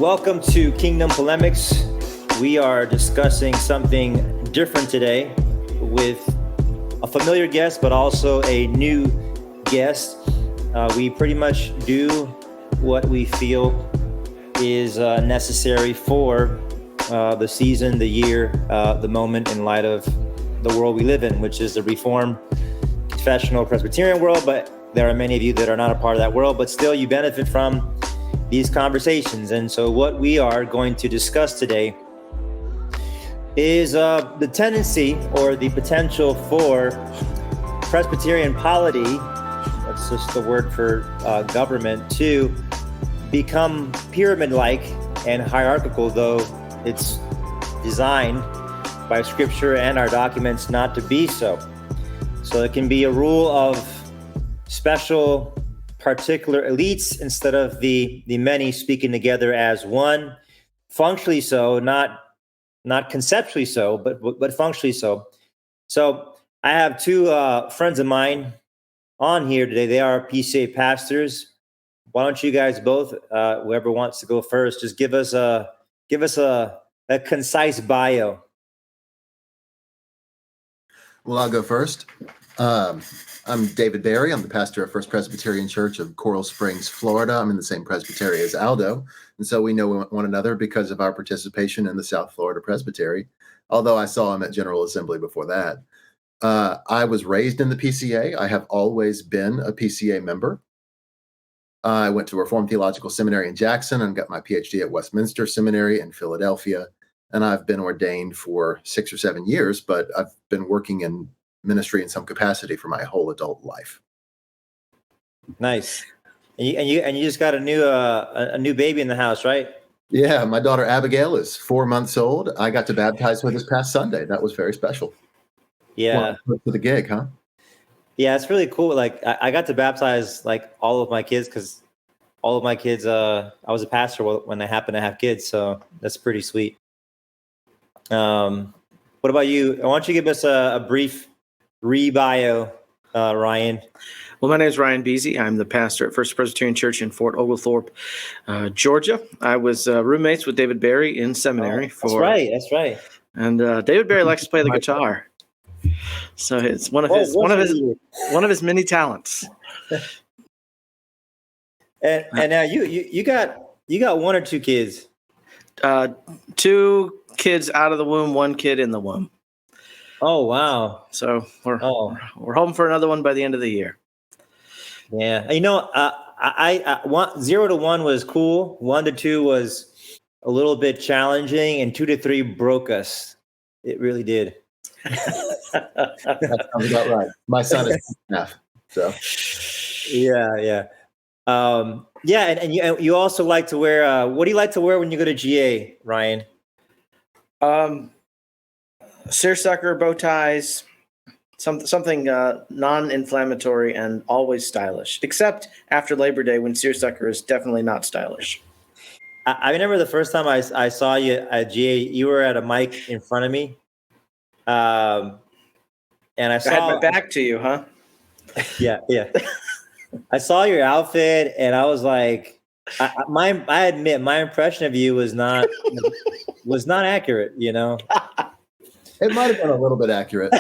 Welcome to Kingdom Polemics. We are discussing something different today with a familiar guest, but also a new guest. We pretty much do what we feel is necessary for the season, the year, the moment in light of the world we live in, which is the Reformed, confessional Presbyterian world. But there are many of you that are not a part of that world, but still you benefit from these conversations. And so what we are going to discuss today is the tendency or the potential for Presbyterian polity, that's just the word for government, to become pyramid-like and hierarchical, though it's designed by Scripture and our documents not to be so. So it can be a rule of special particular elites instead of the many speaking together as one, functionally so, not conceptually so, but functionally so. So I have two friends of mine on here today. They are PCA pastors. Why don't you guys both, whoever wants to go first, just give us a concise bio. Well, I'll go first. I'm David Barry. I'm the pastor of First Presbyterian Church of Coral Springs, Florida. I'm in the same presbytery as Aldo, and so we know one another because of our participation in the South Florida Presbytery, although I saw him at General Assembly before that. I was raised in the PCA. I have always been a PCA member. I went to Reformed Theological Seminary in Jackson and got my PhD at Westminster Seminary in Philadelphia, and I've been ordained for 6 or 7 years, but I've been working in ministry in some capacity for my whole adult life. Nice. And you just got a new baby in the house, right? Yeah, my daughter Abigail is 4 months old. I got to baptize her this past Sunday. That was very special. Yeah. Well, for the gig, huh? Yeah, it's really cool. Like I got to baptize like all of my kids because all of my kids, I was a pastor when I happened to have kids, so that's pretty sweet. What about you? Why don't you give us a brief re-bio, Ryan? Well, my name is Ryan Biese. I'm the pastor at First Presbyterian Church in Fort Oglethorpe, Georgia. I was roommates with David Barry in seminary. That's right. And David Barry likes to play the guitar, so it's one of his many talents. And now you got one or two kids? 2 kids out of the womb, 1 kid in the womb. Oh, wow. So we're hoping for another one by the end of the year. Yeah. I 0 to 1 was cool. 1 to 2 was a little bit challenging, and 2 to 3 broke us. It really did. That sounds about right. My son is half. So Yeah. And you also like to wear, what do you like to wear when you go to GA, Ryan? Seersucker, bow ties, something non-inflammatory and always stylish, except after Labor Day when seersucker is definitely not stylish. I remember the first time I saw you at GA, you were at a mic in front of me. And I had my back to you, huh? Yeah. I saw your outfit and I was like, I admit my impression of you was not accurate, you know. it might have been a little bit accurate.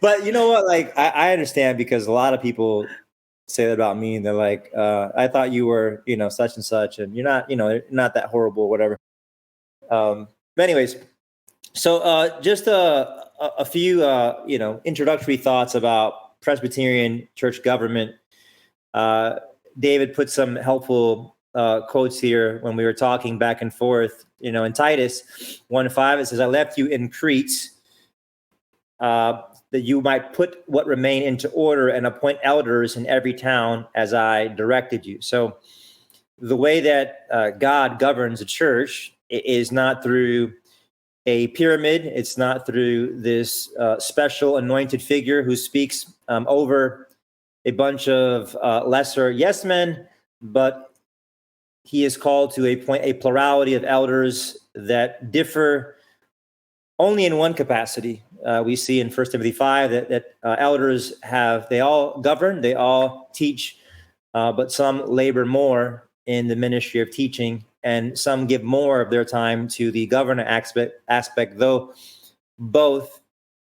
But you know what? Like, I understand, because a lot of people say that about me, and they're like, I thought you were, such and such, and you're not, not that horrible, whatever. But anyways, so just a few, introductory thoughts about Presbyterian church government. David put some helpful quotes here when we were talking back and forth. In Titus 1:5, it says, "I left you in Crete, that you might put what remain into order and appoint elders in every town as I directed you." So the way that God governs a church is not through a pyramid. It's not through this special anointed figure who speaks over a bunch of lesser yes men, but he is called to appoint a plurality of elders that differ only in one capacity. We see in 1 Timothy 5 that elders they all govern, they all teach, but some labor more in the ministry of teaching, and some give more of their time to the governor aspect, though both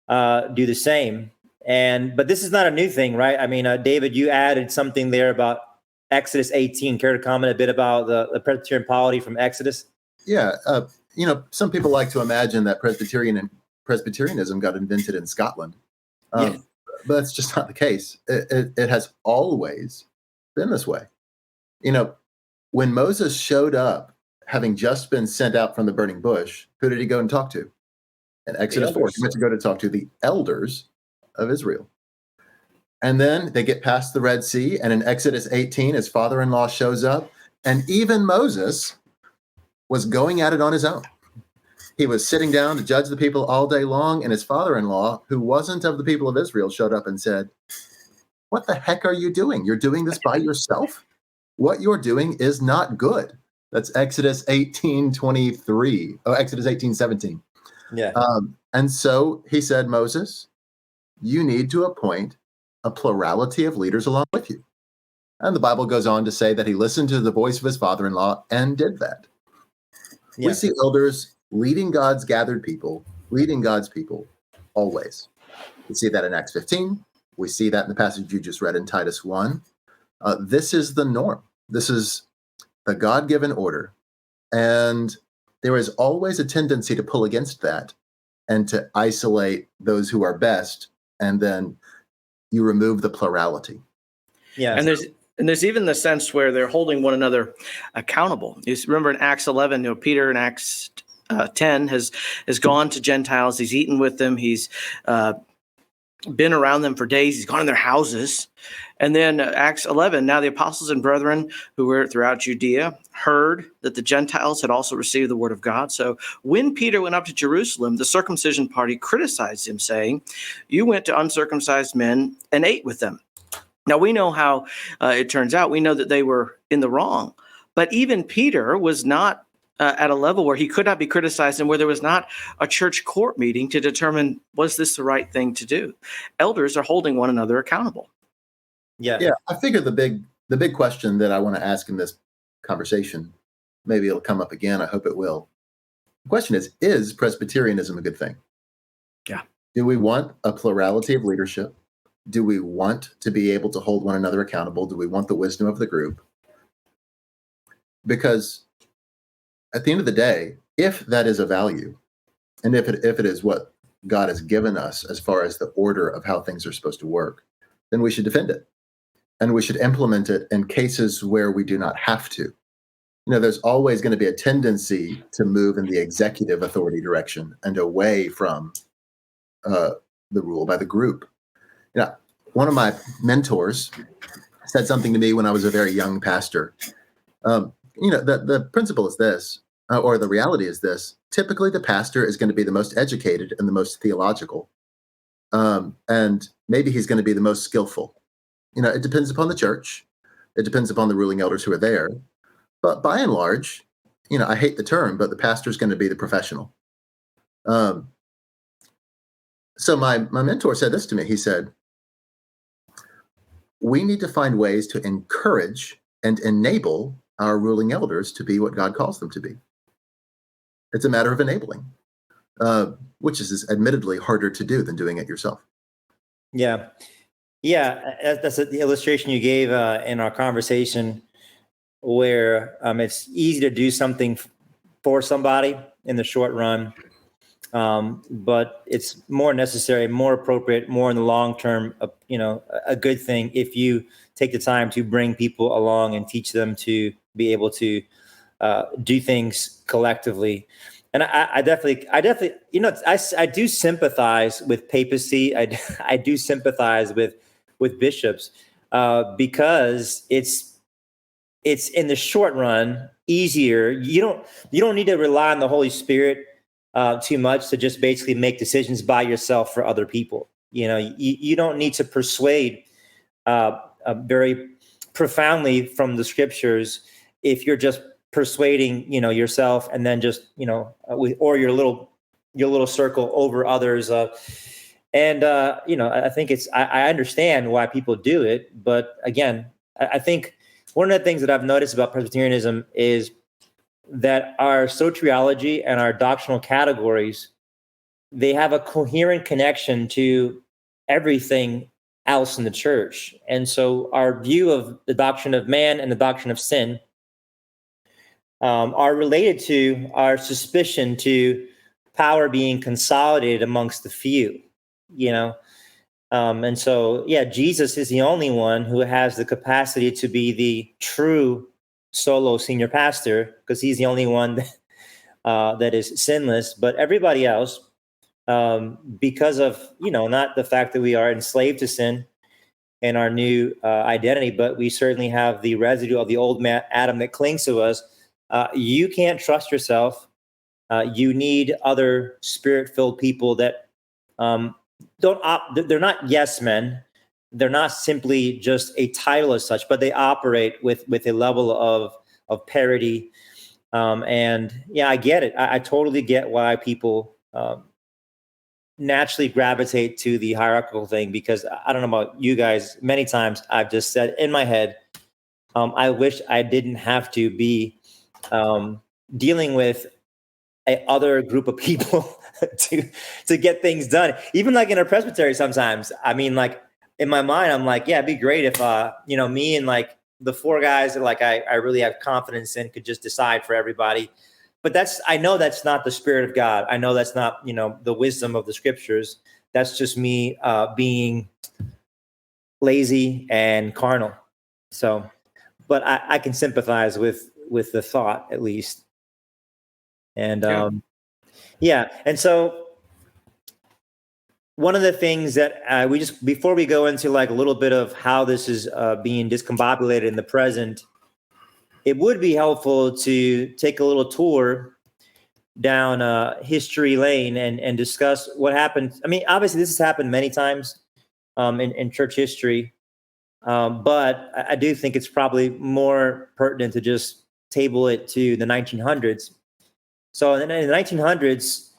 do the same. But this is not a new thing, right? I mean, David, you added something there about Exodus 18. Care to comment a bit about the Presbyterian polity from Exodus? Yeah, some people like to imagine that Presbyterianism got invented in Scotland, Yeah. but that's just not the case. It has always been this way. When Moses showed up, having just been sent out from the burning bush, who did he go and talk to? In Exodus 4, he went to go to talk to the elders of Israel. And then they get past the Red Sea, and in Exodus 18, his father-in-law shows up, and even Moses was going at it on his own. He was sitting down to judge the people all day long, and his father-in-law, who wasn't of the people of Israel, showed up and said, "What the heck are you doing? You're doing this by yourself? What you're doing is not good." That's Exodus 18:23. Oh, Exodus 18:17. Yeah. And so he said, "Moses, you need to appoint a plurality of leaders along with you." And the Bible goes on to say that he listened to the voice of his father-in-law and did that. Yeah. We see elders leading God's gathered people, leading God's people always. We see that in Acts 15. We see that in the passage you just read in Titus 1. This is the norm. This is the God-given order. And there is always a tendency to pull against that and to isolate those who are best, and then you remove the plurality. Yeah. And there's even the sense where they're holding one another accountable. You remember in Acts 11, Peter in Acts 10 has gone to Gentiles. He's eaten with them. He's been around them for days. He's gone in their houses. And then Acts 11, now the apostles and brethren who were throughout Judea heard that the Gentiles had also received the word of God. So when Peter went up to Jerusalem, the circumcision party criticized him, saying, "You went to uncircumcised men and ate with them." Now we know how it turns out. We know that they were in the wrong. But even Peter was not at a level where he could not be criticized and where there was not a church court meeting to determine, was this the right thing to do? Elders are holding one another accountable. Yeah. I figure the big question that I want to ask in this conversation, maybe it'll come up again. I hope it will. The question is Presbyterianism a good thing? Yeah. Do we want a plurality of leadership? Do we want to be able to hold one another accountable? Do we want the wisdom of the group? Because at the end of the day, if that is a value, and if it is what God has given us as far as the order of how things are supposed to work, then we should defend it. And we should implement it in cases where we do not have to. There's always going to be a tendency to move in the executive authority direction and away from the rule by the group. One of my mentors said something to me when I was a very young pastor. The principle is this, or the reality is this. Typically, the pastor is going to be the most educated and the most theological. And maybe he's going to be the most skillful. It depends upon the church. It depends upon the ruling elders who are there. But by and large, I hate the term, but the pastor is going to be the professional. So my mentor said this to me. He said, "We need to find ways to encourage and enable our ruling elders to be what God calls them to be. It's a matter of enabling, which is admittedly harder to do than doing it yourself." Yeah. That's the illustration you gave in our conversation, where it's easy to do something for somebody in the short run, but it's more necessary, more appropriate, more in the long term, a good thing if you take the time to bring people along and teach them to be able to do things collectively. And I definitely, I do sympathize with papacy. I do sympathize with bishops because it's in the short run easier. You don't need to rely on the Holy Spirit too much to just basically make decisions by yourself for other people. You don't need to persuade very profoundly from the scriptures if you're just persuading yourself and then just or your little circle over others. I think I understand why people do it, but again, I think one of the things that I've noticed about Presbyterianism is that our soteriology and our doctrinal categories, they have a coherent connection to everything else in the church. And so our view of the doctrine of man and the doctrine of sin are related to our suspicion to power being consolidated amongst the few, you know. And so, yeah, Jesus is the only one who has the capacity to be the true solo senior pastor, because he's the only one that is sinless. But everybody else, because of, not the fact that we are enslaved to sin and our new identity, but we certainly have the residue of the old man Adam that clings to us. You can't trust yourself. You need other spirit-filled people that they're not yes men. They're not simply just a title as such, but they operate with a level of parity. And yeah, I get it. I totally get why people naturally gravitate to the hierarchical thing, because I don't know about you guys, many times I've just said in my head, I wish I didn't have to be dealing with a other group of people to get things done. Even like in a presbytery sometimes, I mean, like in my mind, I'm like, yeah, it'd be great if, me and like the four guys that like I really have confidence in could just decide for everybody. But I know that's not the Spirit of God. I know that's not, the wisdom of the scriptures. That's just me being lazy and carnal. So, but I can sympathize with the thought at least. And and so one of the things that we just, before we go into like a little bit of how this is being discombobulated in the present, it would be helpful to take a little tour down history lane and discuss what happened. I mean, obviously this has happened many times in church history, but I do think it's probably more pertinent to just table it to the 1900s. So in the 1900s,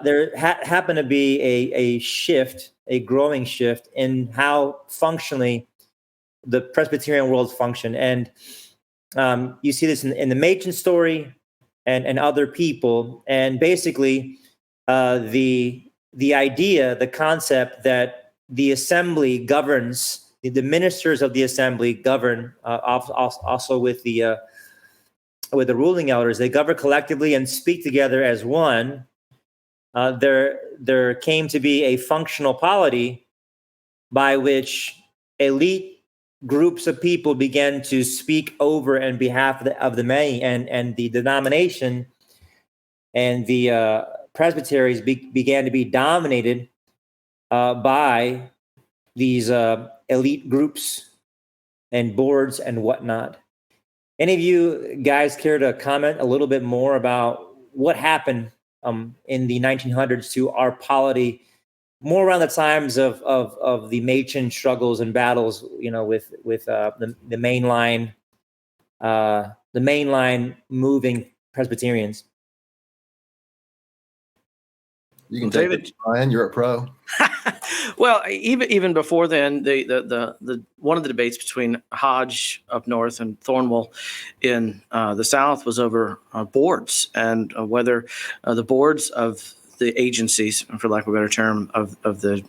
there happened to be a shift, a growing shift in how functionally the Presbyterian world functioned. And you see this in the Machen story and other people. And basically, the idea, the concept that the assembly governs, the ministers of the assembly govern also with the ruling elders. They govern collectively and speak together as one. There came to be a functional polity by which elite groups of people began to speak over and behalf of the many, and the denomination and the presbyteries began to be dominated by these elite groups and boards and whatnot. Any of you guys care to comment a little bit more about what happened in the 1900s to our polity, more around the times of the Machen struggles and battles, with the mainline moving Presbyterians? You can take David, it, Ryan. You're a pro. Well, even before then, the one of the debates between Hodge up north and Thornwell in the south was over boards, and whether the boards of the agencies, for lack of a better term, of the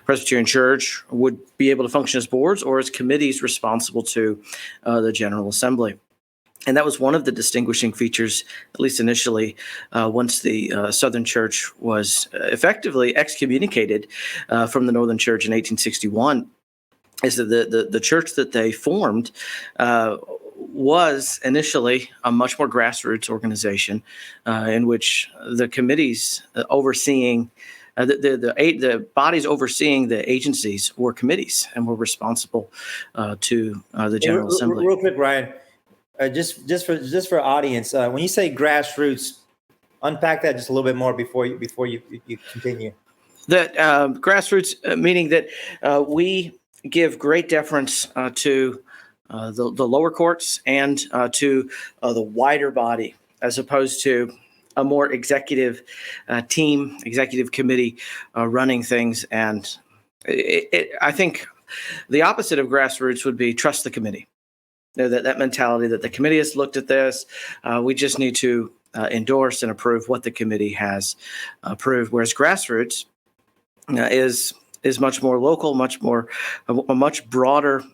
Presbyterian Church would be able to function as boards or as committees responsible to the General Assembly. And that was one of the distinguishing features, at least initially, once the Southern Church was effectively excommunicated from the Northern Church in 1861, is that the church that they formed was initially a much more grassroots organization in which the committees overseeing the bodies overseeing the agencies were committees and were responsible to the General Assembly. Real quick, Ryan. Just for audience, when you say grassroots, unpack that just a little bit more before you continue. That grassroots, meaning that we give great deference to the lower courts and to the wider body, as opposed to a more executive team, executive committee running things. And I think the opposite of grassroots would be trust the committee. that mentality that the committee has looked at this. We just need to endorse and approve what the committee has approved. Whereas grassroots is much more local, a much broader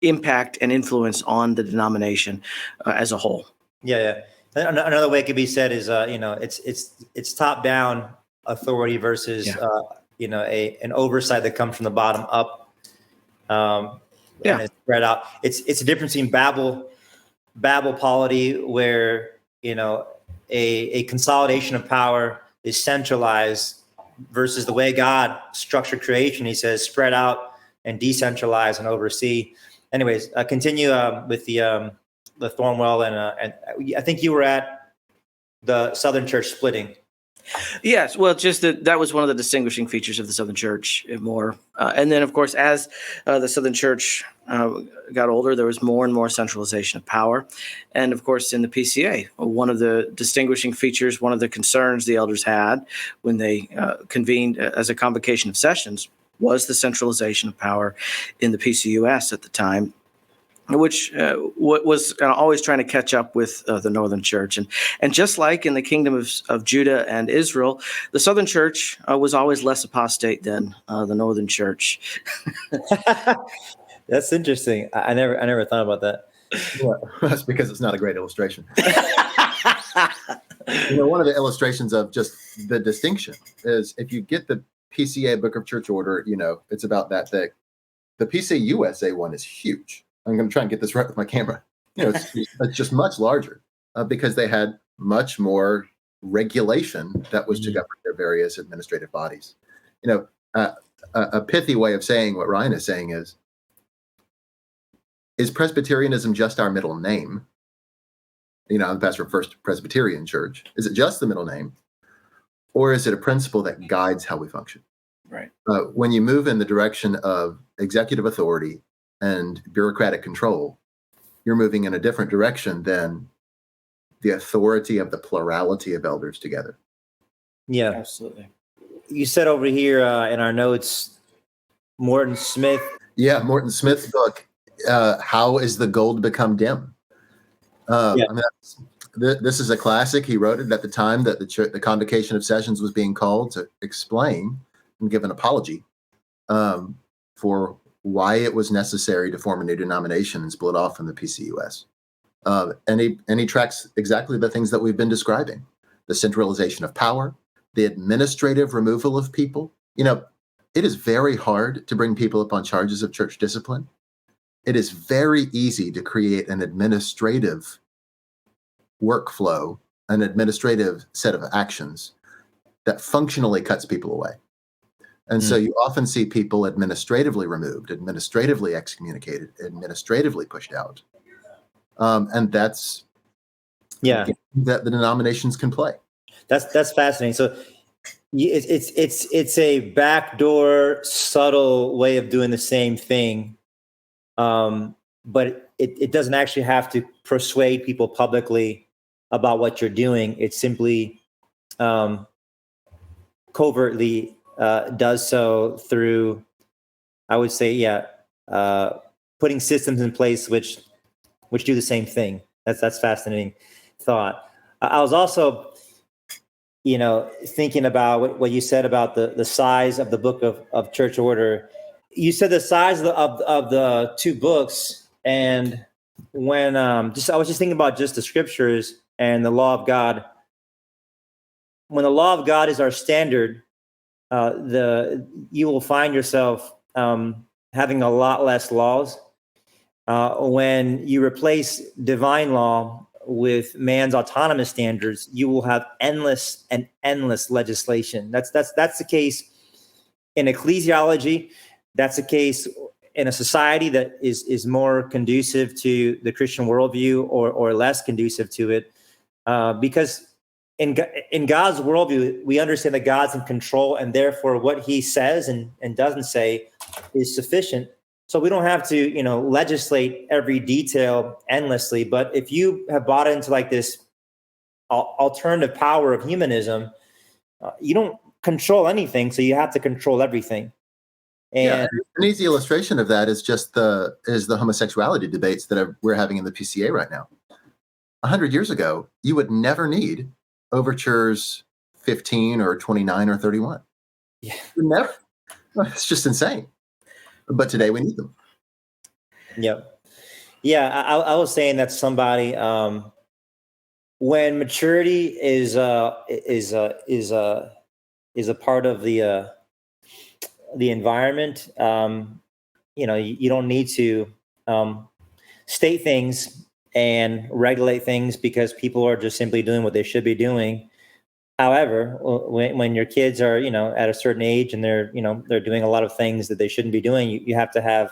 impact and influence on the denomination as a whole. Yeah. Another way it could be said is, it's top down authority versus, an oversight that comes from the bottom up. And it's spread out. It's a difference in Babel polity, where, a consolidation of power is centralized versus the way God structured creation. He says, spread out and decentralize and oversee. Anyways, continue with the Thornwell, and I think you were at the Southern Church splitting. Yes, well, just that was one of the distinguishing features of the Southern Church more. And then, of course, as the Southern Church got older, there was more and more centralization of power. And, of course, in the PCA, one of the distinguishing features, one of the concerns the elders had when they convened as a convocation of sessions was the centralization of power in the PCUS at the time, which was always trying to catch up with the Northern Church. And just like in the kingdom of Judah and Israel, the Southern Church was always less apostate than the Northern Church. That's interesting. I never thought about that. Well, that's because it's not a great illustration. One of the illustrations of just the distinction is if you get the PCA Book of Church Order, it's about that thick. The PCUSA one is huge. I'm going to try and get this right with my camera. It's just much larger because they had much more regulation that was to govern their various administrative bodies. A pithy way of saying what Ryan is saying is Presbyterianism just our middle name? I'm the pastor of First Presbyterian Church. Is it just the middle name? Or is it a principle that guides how we function? Right. When you move in the direction of executive authority and bureaucratic control, you're moving in a different direction than the authority of the plurality of elders together. Yeah, absolutely. You said over here in our notes, Morton Smith. Yeah, Morton Smith's book, How is the Gold Become Dim? This is a classic. He wrote it at the time that the convocation of sessions was being called to explain and give an apology for why it was necessary to form a new denomination and split off from the PCUS. And he tracks exactly the things that we've been describing: the centralization of power, the administrative removal of people. It is very hard to bring people upon charges of church discipline. It is very easy to create an administrative workflow, an administrative set of actions that functionally cuts people away. And so you often see people administratively removed, administratively excommunicated, administratively pushed out. And that's that the denominations can play. That's fascinating. So it's a backdoor, subtle way of doing the same thing, but it doesn't actually have to persuade people publicly about what you're doing. It simply covertly does so through, I would say, putting systems in place which do the same thing. That's fascinating thought. I was also, thinking about what you said about the size of the book of Church Order. You said the size of the two books, and when I was just thinking about just the scriptures and the law of God. When the law of God is our standard, you will find yourself having a lot less laws. When you replace divine law with man's autonomous standards, you will have endless legislation. That's the case in ecclesiology. That's the case in a society that is more conducive to the Christian worldview or less conducive to it, because in God's worldview, we understand that God's in control, and therefore what he says and doesn't say is sufficient. So we don't have to, legislate every detail endlessly. But if you have bought into like this alternative power of humanism, you don't control anything, so you have to control everything. Yeah, And an easy illustration of that is just the homosexuality debates that we're having in the PCA right now. 100 years ago, you would never need overtures 15 or 29 or 31. yeah, Never. It's just insane. But today we need them. yep. Yeah, I was saying that somebody, when maturity is a part of the environment, you don't need to state things and regulate things because people are just simply doing what they should be doing. However, when your kids are, at a certain age and they're doing a lot of things that they shouldn't be doing, you have to have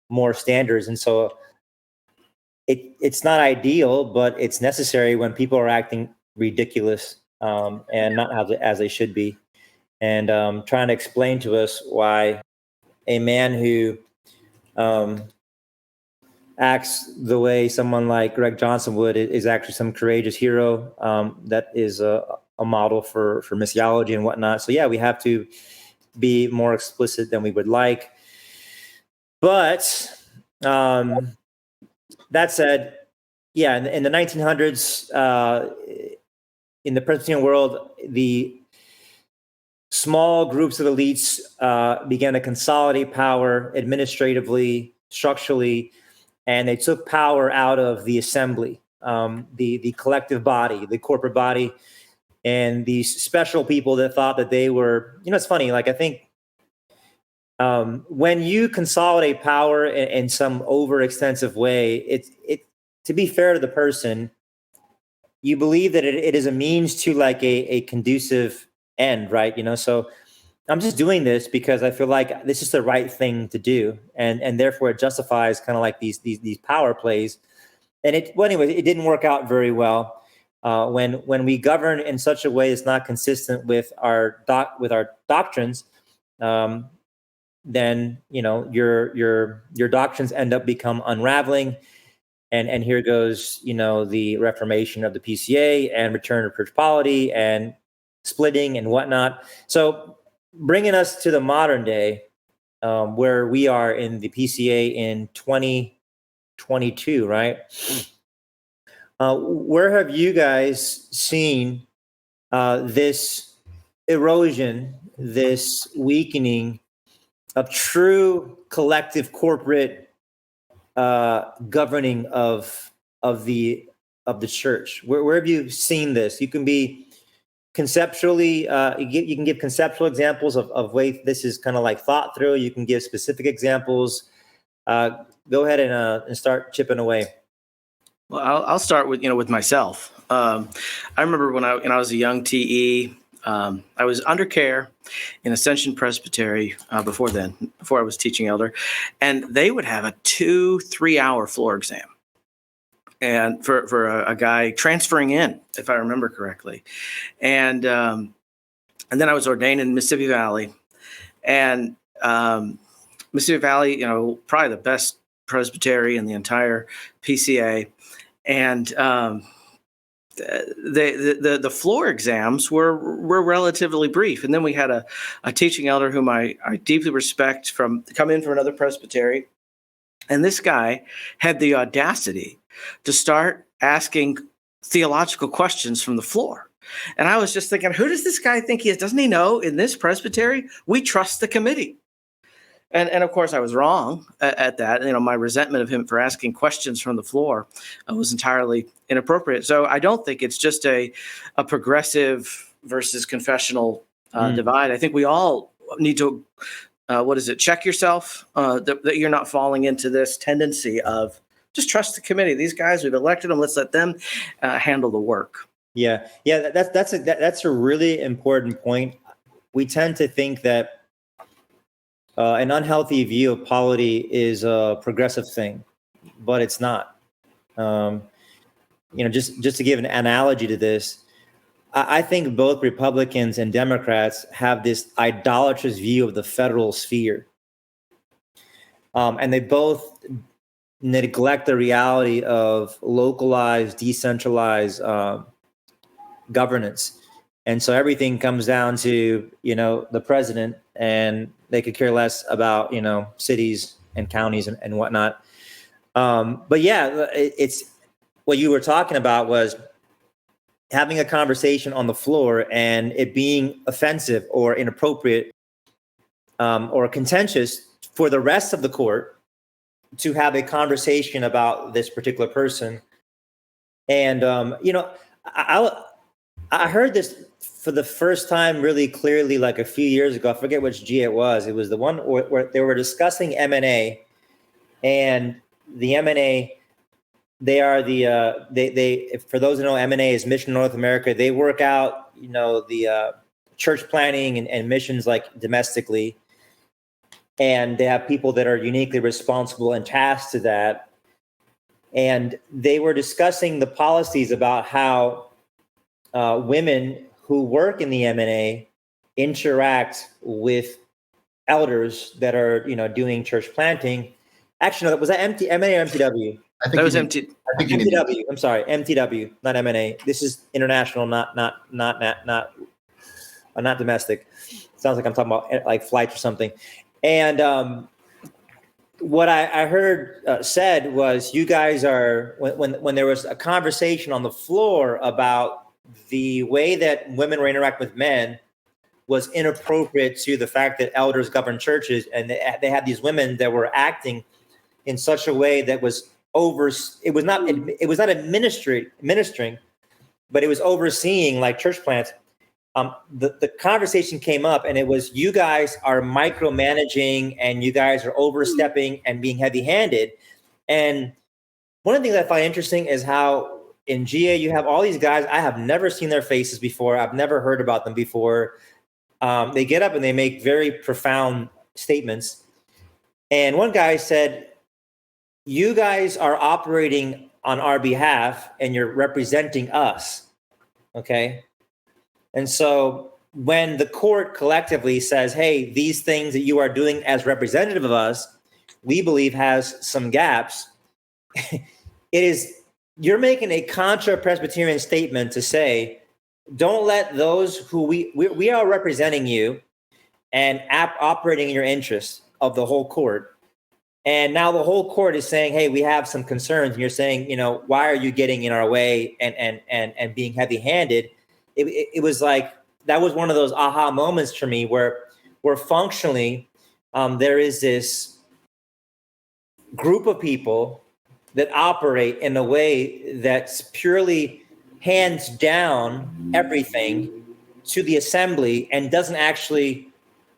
more standards. And so it's not ideal, but it's necessary when people are acting ridiculous, and not as they should be. And trying to explain to us why a man who acts the way someone like Greg Johnson would is actually some courageous hero, that is a model for missiology and whatnot. So yeah, we have to be more explicit than we would like. But that said, yeah, in the 1900s, in the Presbyterian world, the small groups of elites began to consolidate power administratively, structurally, and they took power out of the assembly, the collective body, the corporate body, and these special people that thought that they were, it's funny, like I think when you consolidate power in some overextensive way, it to be fair to the person, you believe that it is a means to like a conducive end, right? So I'm just doing this because I feel like this is the right thing to do, and therefore it justifies kind of like these power plays. And anyway, it didn't work out very well. When we govern in such a way that's not consistent with our doctrines, then your doctrines end up become unraveling. And here goes, the reformation of the PCA and return of church polity and splitting and whatnot. So bringing us to the modern day, where we are in the PCA in 2022, right? Where have you guys seen this erosion, this weakening of true collective corporate governing of the church? Where have you seen this? You can be conceptually, you can give conceptual examples of way this is kind of like thought through. You can give specific examples. Go ahead and start chipping away. Well, I'll start with with myself. I remember when I was a young TE, I was under care in Ascension Presbytery before I was teaching elder, and they would have a 2-3 hour floor exam, and for a guy transferring in, if I remember correctly, and then I was ordained in Mississippi Valley, and Mississippi Valley, probably the best presbytery in the entire PCA. And the floor exams were relatively brief. And then we had a teaching elder whom I deeply respect come in from another presbytery. And this guy had the audacity to start asking theological questions from the floor. And I was just thinking, who does this guy think he is? Doesn't he know in this presbytery, we trust the committee? And of course, I was wrong at that. My resentment of him for asking questions from the floor was entirely inappropriate. So I don't think it's just a progressive versus confessional divide. I think we all need to, check yourself that you're not falling into this tendency of just trust the committee. These guys, we've elected them. Let's let them handle the work. Yeah. That's a really important point. We tend to think that an unhealthy view of polity is a progressive thing, but it's not. Just to give an analogy to this, I think both Republicans and Democrats have this idolatrous view of the federal sphere, and they both neglect the reality of localized, decentralized governance. And so everything comes down to, the president, and they could care less about, cities and counties and whatnot. But yeah, it's what you were talking about was having a conversation on the floor and it being offensive or inappropriate or contentious for the rest of the court to have a conversation about this particular person. And, I heard this for the first time really clearly, like a few years ago. I forget which G it was. It was the one where they were discussing M&A, and the M&A, they are they for those who know, M&A is Mission North America. They work out, the church planting and missions like domestically. And they have people that are uniquely responsible and tasked to that. And they were discussing the policies about how women who work in the M&A interact with elders that are, doing church planting. Actually, no, was that M&A or MTW? I think That was you empty. I think you need MTW. I'm sorry, MTW, not M&A. This is international, not domestic. Sounds like I'm talking about like flights or something. And what I heard said was, you guys are, when there was a conversation on the floor about the way that women were interacting with men was inappropriate to the fact that elders govern churches, and they had these women that were acting in such a way that was it was not administering, but it was overseeing like church plants. The conversation came up, and it was, you guys are micromanaging and you guys are overstepping and being heavy-handed. And one of the things I find interesting is how in GA you have all these guys. I have never seen their faces before. I've never heard about them before. They get up and they make very profound statements. And one guy said, you guys are operating on our behalf and you're representing us. Okay. And so when the court collectively says, hey, these things that you are doing as representative of us, we believe has some gaps, you're making a contra Presbyterian statement to say, don't let those who we are representing you and operating in your interest of the whole court. And now the whole court is saying, hey, we have some concerns. And you're saying, why are you getting in our way and being heavy-handed? It was like, that was one of those aha moments for me where functionally there is this group of people that operate in a way that's purely hands down everything to the assembly and doesn't actually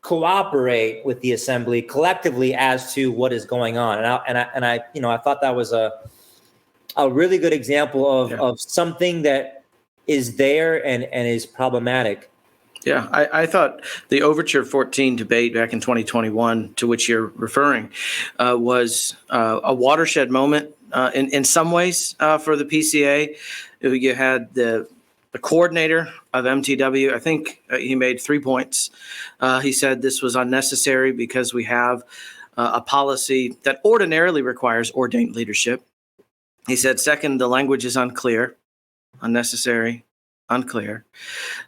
cooperate with the assembly collectively as to what is going on. And I thought that was a really good example of something that is there and is problematic. Yeah, I thought the Overture 14 debate back in 2021, to which you're referring, was a watershed moment in some ways for the PCA. You had the coordinator of MTW. I think he made 3 points. He said this was unnecessary because we have a policy that ordinarily requires ordained leadership. He said, second, the language is unclear, unnecessary, unclear.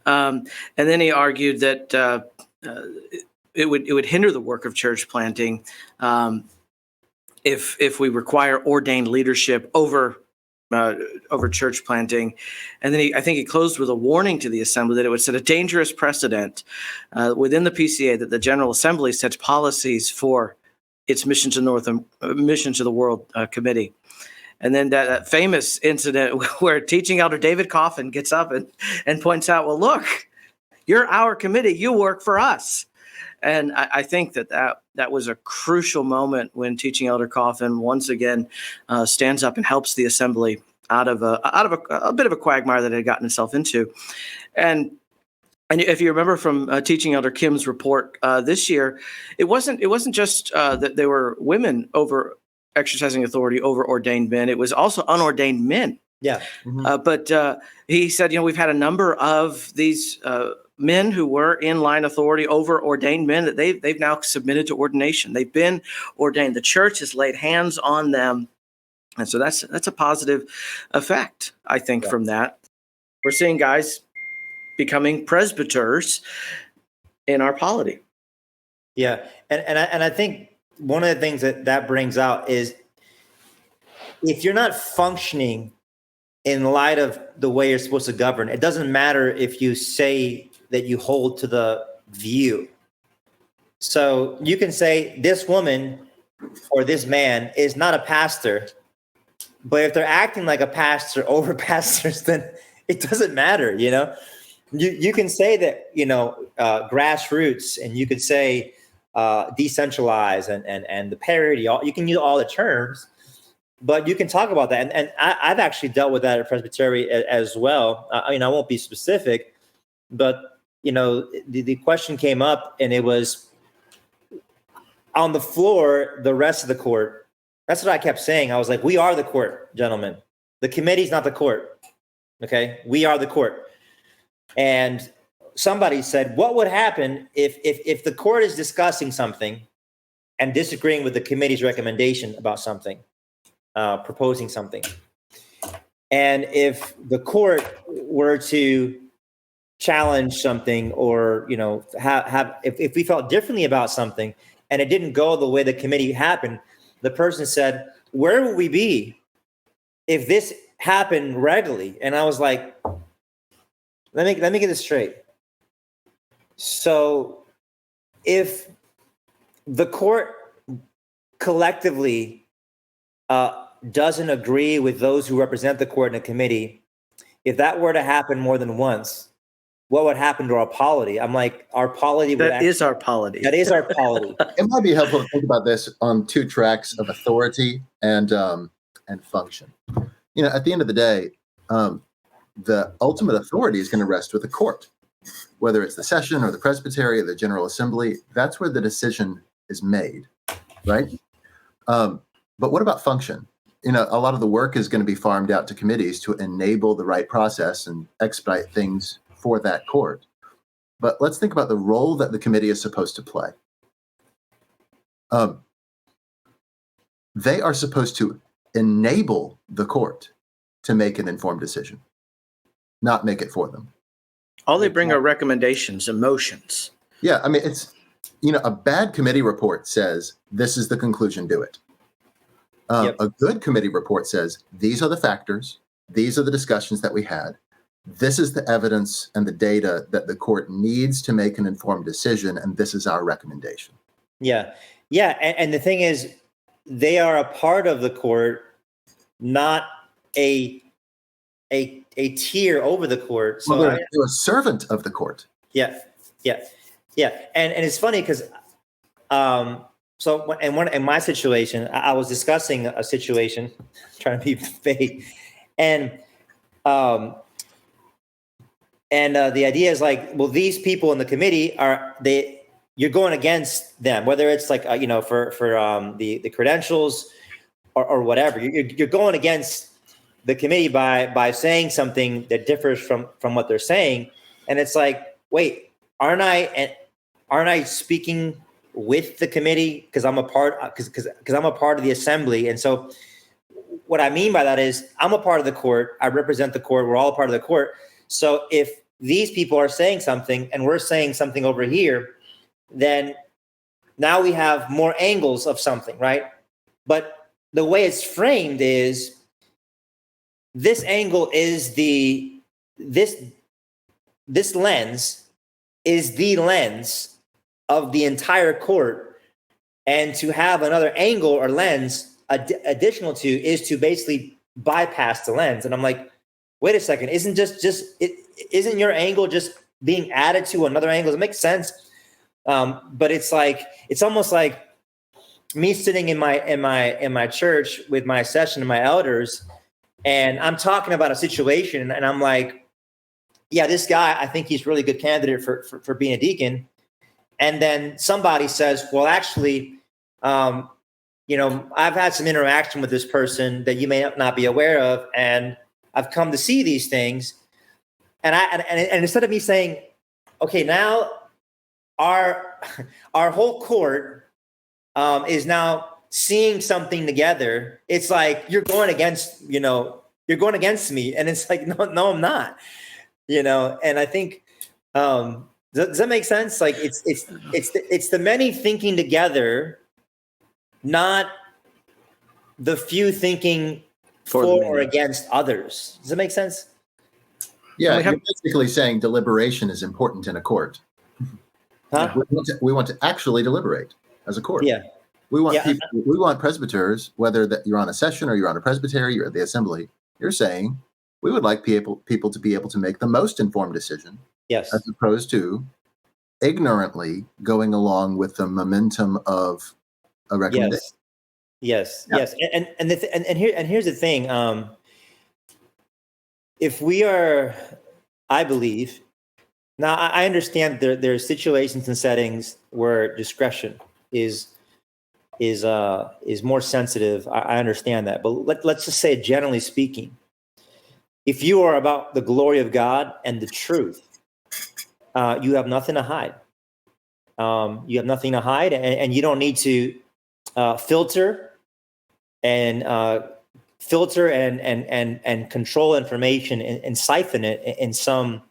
And then he argued that it would hinder the work of church planting if we require ordained leadership over church planting. And then I think he closed with a warning to the assembly that it would set a dangerous precedent within the PCA that the General Assembly sets policies for its Mission to the World Committee. And then that famous incident where teaching elder David Coffin gets up and points out, well, look, you're our committee, you work for us. And I think that was a crucial moment when teaching elder Coffin once again stands up and helps the assembly out of a bit of a quagmire that it had gotten itself into. And if you remember from teaching elder Kim's report this year, it wasn't just that there were women over exercising authority over ordained men. It was also unordained men. Yeah. Mm-hmm. But he said, we've had a number of these men who were in line authority over ordained men that they've now submitted to ordination. They've been ordained. The church has laid hands on them. And so that's a positive effect, I think, from that. We're seeing guys becoming presbyters in our polity. Yeah, and I think one of the things that brings out is if you're not functioning in light of the way you're supposed to govern, it doesn't matter if you say that you hold to the view. So you can say this woman or this man is not a pastor, but if they're acting like a pastor over pastors, then it doesn't matter, you know? You can say that, grassroots, and you could say decentralized and the parity, you can use all the terms, but you can talk about that. And I've actually dealt with that at Presbyterian as well. I won't be specific, but, the question came up, and it was on the floor, the rest of the court. That's what I kept saying. I was like, we are the court, gentlemen. The committee's not the court. Okay. We are the court. And somebody said, what would happen if the court is discussing something and disagreeing with the committee's recommendation about something, proposing something? And if the court were to challenge something, or, if we felt differently about something and it didn't go the way the committee happened, the person said, where would we be if this happened regularly? And I was like, let me get this straight. So if the court collectively doesn't agree with those who represent the court in a committee, if that were to happen more than once, what would happen to our polity? I'm like, our polity would is our polity. That is our polity. It might be helpful to think about this on two tracks of authority and function. At the end of the day, the ultimate authority is going to rest with the court, whether it's the session or the presbytery or the general assembly. That's where the decision is made, right? But what about function? A lot of the work is going to be farmed out to committees to enable the right process and expedite things for that court. But let's think about the role that the committee is supposed to play. They are supposed to enable the court to make an informed decision, not make it for them. All they bring are recommendations, emotions. Yeah, it's, a bad committee report says, this is the conclusion, do it. Yep. A good committee report says, these are the factors, these are the discussions that we had, this is the evidence and the data that the court needs to make an informed decision, and this is our recommendation. Yeah. And the thing is, they are a part of the court, not a tier over the court. So they're a servant of the court. Yeah. And it's funny because, so in my situation, I was discussing a situation, trying to be vague, and the idea is like, well, these people in the committee you're going against them, whether it's like, for the credentials or whatever, you're going against the committee by saying something that differs from what they're saying. And it's like, wait, aren't I speaking with the committee? Because I'm a part of the assembly. And so what I mean by that is I'm a part of the court. I represent the court. We're all a part of the court. So if these people are saying something and we're saying something over here, then now we have more angles of something, right? But the way it's framed is this angle is this lens is the lens of the entire court, and to have another angle or lens additional to is to basically bypass the lens. And I'm like, wait a second, isn't your angle just being added to another angle? It makes sense. But it's almost like me sitting in my church with my session and my elders, and I'm talking about a situation, and I'm like, yeah, this guy, I think he's a really good candidate for being a deacon. And then somebody says, well, actually, I've had some interaction with this person that you may not be aware of, and I've come to see these things. And instead of me saying, okay, now our whole court is now seeing something together, it's like you're going against me, and it's like no, I'm not. And I think Does that make sense? Like it's the many thinking together, not the few thinking for or against others. Does that make sense? Yeah, you're basically saying deliberation is important in a court. Huh? We want to actually deliberate as a court. Yeah. We want presbyters, whether that you're on a session or you're on a presbytery, you're at the assembly, you're saying we would like people to be able to make the most informed decision. Yes. As opposed to ignorantly going along with the momentum of a recommendation. Yes. And here's the thing. If we are, I believe, now I understand there are situations and settings where discretion is more sensitive. I understand that, but let's just say, generally speaking, if you are about the glory of God and the truth, you have nothing to hide. You have nothing to hide, and you don't need to filter and control information and siphon it in some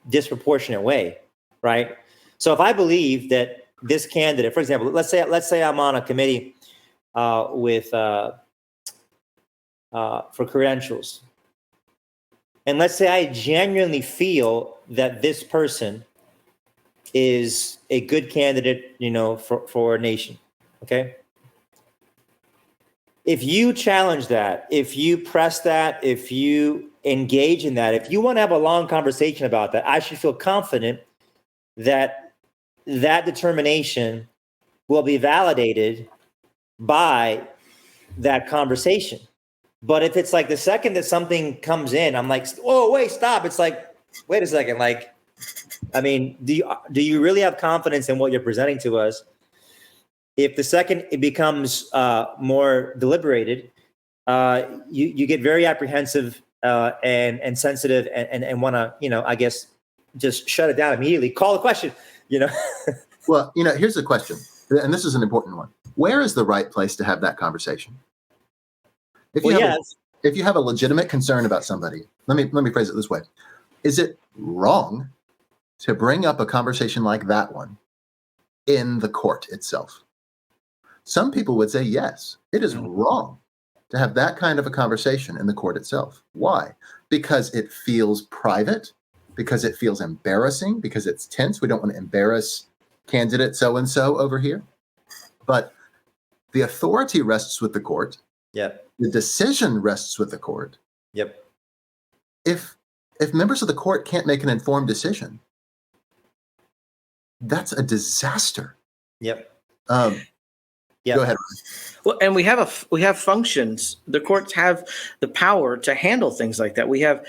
disproportionate way, right? So if I believe that this candidate, for example, let's say I'm on a committee for credentials, and let's say I genuinely feel that this person is a good candidate, for a nation. Okay. If you challenge that, if you press that, if you engage in that, if you want to have a long conversation about that, I should feel confident that that determination will be validated by that conversation. But if it's like the second that something comes in, I'm like, oh, wait, stop. It's like, wait a second. Like, I mean, do you really have confidence in what you're presenting to us? If the second it becomes more deliberated, you get very apprehensive and sensitive and want to, I guess, just shut it down immediately. Call the question, Well, here's the question, and this is an important one. Where is the right place to have that conversation? If you have a legitimate concern about somebody, let me phrase it this way. Is it wrong to bring up a conversation like that one in the court itself? Some people would say yes, it is wrong to have that kind of a conversation in the court itself. Why? Because it feels private, because it feels embarrassing, because it's tense. We don't want to embarrass candidate so-and-so over here. But the authority rests with the court. Yep. The decision rests with the court. Yep. If members of the court can't make an informed decision, that's a disaster. Yep. Yeah. Go ahead. Well, and we have functions. The courts have the power to handle things like that. We have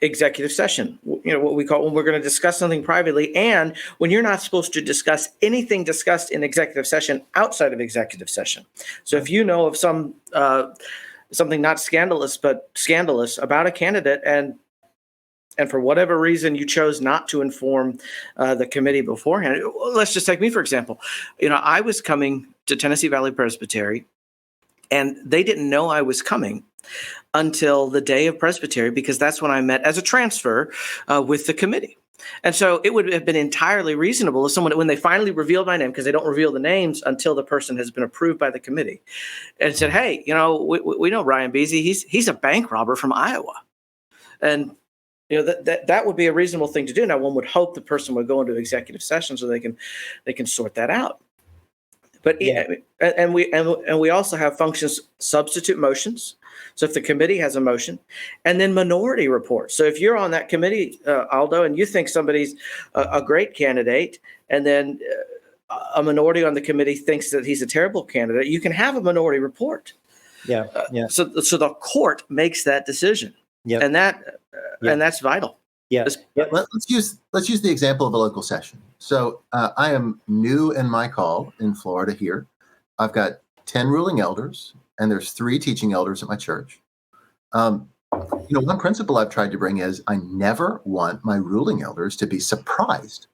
executive session, what we call when we're going to discuss something privately, and when you're not supposed to discuss anything discussed in executive session outside of executive session. So if you know of something not scandalous but scandalous about a candidate, and for whatever reason you chose not to inform the committee beforehand. Let's just take me, for example. I was coming to Tennessee Valley Presbytery, and they didn't know I was coming until the day of Presbytery, because that's when I met as a transfer with the committee. And so it would have been entirely reasonable if someone, when they finally revealed my name, because they don't reveal the names until the person has been approved by the committee, and said, hey, we know Ryan Biese, he's a bank robber from Iowa. And that would be a reasonable thing to do. Now, one would hope the person would go into executive session so they can sort that out. But and we also have functions, substitute motions. So if the committee has a motion, and then minority reports. So if you're on that committee, Aldo, and you think somebody's a great candidate, and then a minority on the committee thinks that he's a terrible candidate, you can have a minority report. Yeah. So the court makes that decision. Yeah. And that's vital. Yeah. Let's use the example of a local session. So I am new in my call in Florida here. I've got 10 ruling elders, and there's 3 teaching elders at my church. One principle I've tried to bring is I never want my ruling elders to be surprised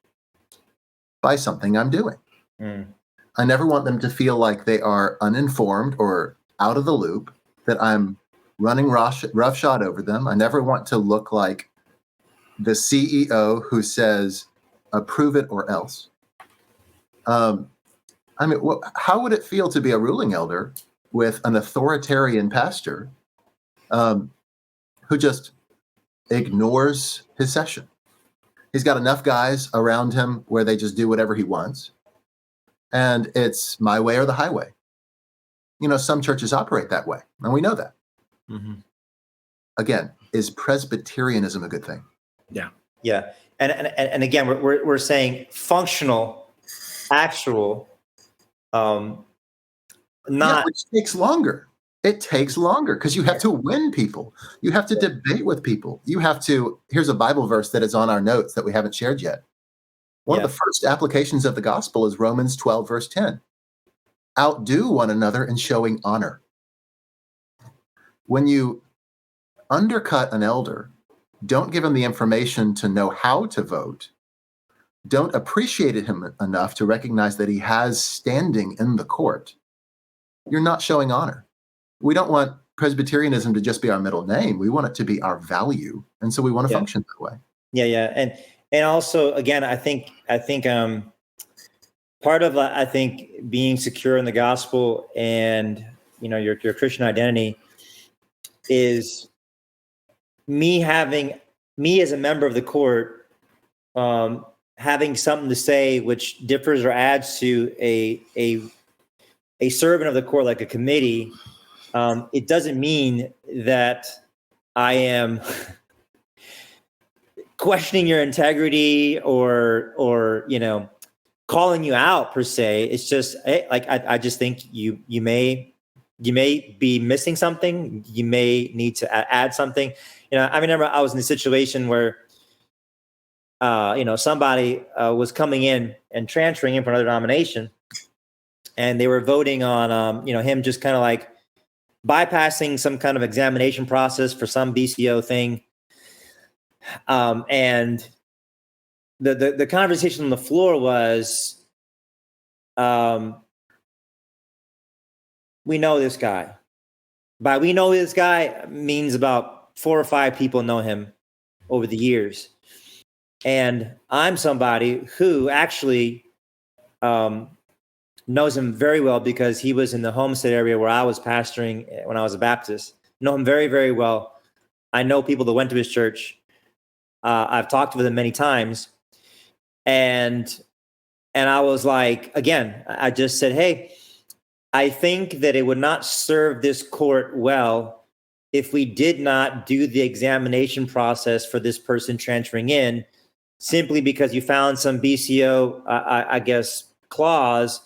by something I'm doing. I never want them to feel like they are uninformed or out of the loop, that I'm running roughshod over them. I never want to look like the CEO who says, approve it or else. How would it feel to be a ruling elder with an authoritarian pastor who just ignores his session? He's got enough guys around him where they just do whatever he wants. And it's my way or the highway. Some churches operate that way, and we know that. Mm-hmm. Again, is Presbyterianism a good thing? Yeah. And again, we're saying functional, actual, not which takes longer. It takes longer because you have to win people. You have to debate with people. Here's a Bible verse that is on our notes that we haven't shared yet. One of the first applications of the gospel is Romans 12, verse 10. Outdo one another in showing honor. When you undercut an elder, don't give him the information to know how to vote, don't appreciate him enough to recognize that he has standing in the court, you're not showing honor. We don't want Presbyterianism to just be our middle name. We want it to be our value. And so we want to function that way. Yeah. And also, again, I think part of, being secure in the gospel and, your Christian identity is me as a member of the court, having something to say which differs or adds to a servant of the court, like a committee. It doesn't mean that I am questioning your integrity or calling you out per se. It's just I just think you may be missing something. You may need to add something. I remember I was in a situation where somebody was coming in and transferring in for another denomination, and they were voting on him just kind of like bypassing some kind of examination process for some BCO thing. And the conversation on the floor was, we know this guy. By we know this guy means about 4 or 5 people know him over the years. And I'm somebody who actually knows him very well because he was in the Homestead area where I was pastoring when I was a Baptist. Know him very, very well. I know people that went to his church. I've talked with him many times. And I was like, again, I just said, hey, I think that it would not serve this court well if we did not do the examination process for this person transferring in, simply because you found some BCO, I guess, clause.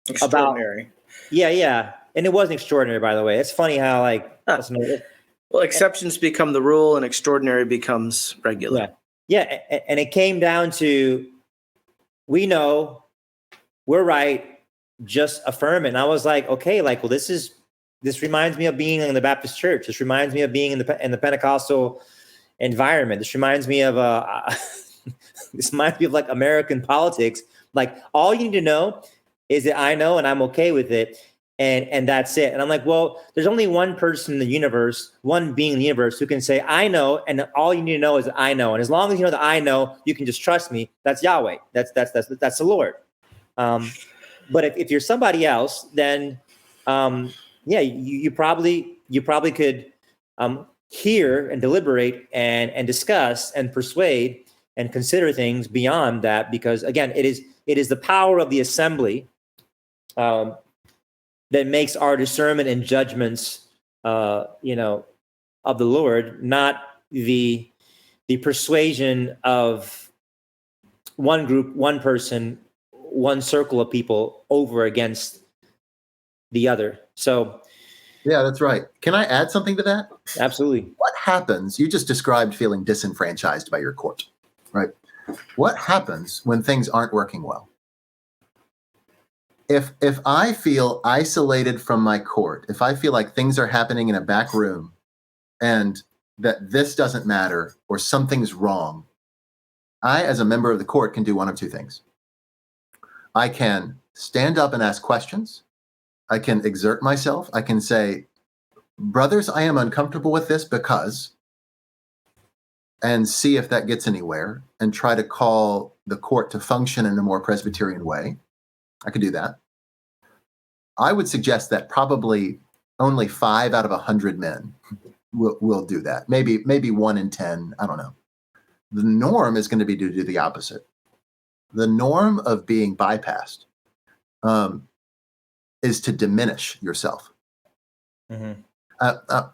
Extraordinary. Yeah. And it wasn't extraordinary, by the way. It's funny how well, exceptions become the rule and extraordinary becomes regular. Yeah. And it came down to, we know we're right, just affirm it. And I was like, okay, well, this reminds me of being in the Baptist church. This reminds me of being in the Pentecostal environment. This reminds me of like American politics. Like, all you need to know is that I know and I'm okay with it. And that's it. And I'm like, well, there's only one person in the universe, one being in the universe who can say, I know. And all you need to know is that I know. And as long as you know that I know, you can just trust me. That's Yahweh. That's the Lord. But if you're somebody else, then you probably could hear and deliberate and discuss and persuade and consider things beyond that, because again, it is the power of the assembly that makes our discernment and judgments of the Lord, not the persuasion of one group, one person, one circle of people over against the other. So yeah, that's right. Can I add something to that? Absolutely. What happens? You just described feeling disenfranchised by your court, right? What happens when things aren't working well? If I feel isolated from my court, if I feel like things are happening in a back room and that this doesn't matter or something's wrong, I, as a member of the court, can do one of two things. I can stand up and ask questions. I can exert myself. I can say, brothers, I am uncomfortable with this because, and see if that gets anywhere and try to call the court to function in a more Presbyterian way. I could do that. I would suggest that probably only 5 out of 100 men will do that. Maybe 1 in 10. I don't know. The norm is going to be to do the opposite. The norm of being bypassed is to diminish yourself. Mm-hmm.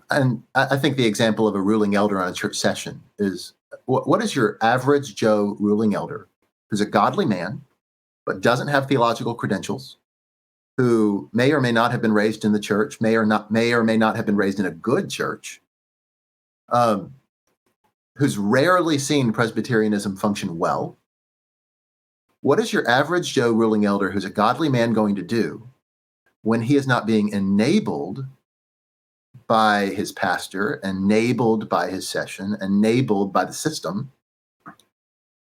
And I think the example of a ruling elder on a church session is, what is your average Joe ruling elder who's a godly man, but doesn't have theological credentials, who may or may not have been raised in the church, may or may not have been raised in a good church, who's rarely seen Presbyterianism function well? What is your average Joe ruling elder who's a godly man going to do when he is not being enabled by his pastor, enabled by his session, enabled by the system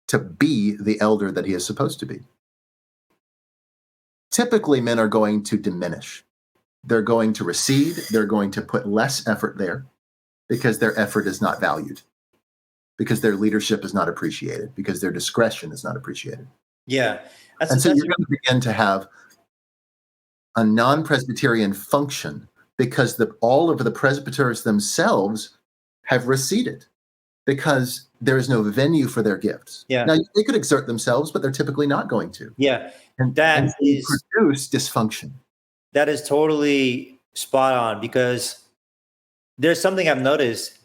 to be the elder that he is supposed to be? Typically, men are going to diminish. They're going to recede. They're going to put less effort there because their effort is not valued, because their leadership is not appreciated, because their discretion is not appreciated. Yeah. And so you're going to begin to have a non-Presbyterian function because all of the presbyters themselves have receded because there is no venue for their gifts. Yeah. Now, they could exert themselves, but they're typically not going to. Yeah. And That is produce dysfunction. That is totally spot on, because there's something I've noticed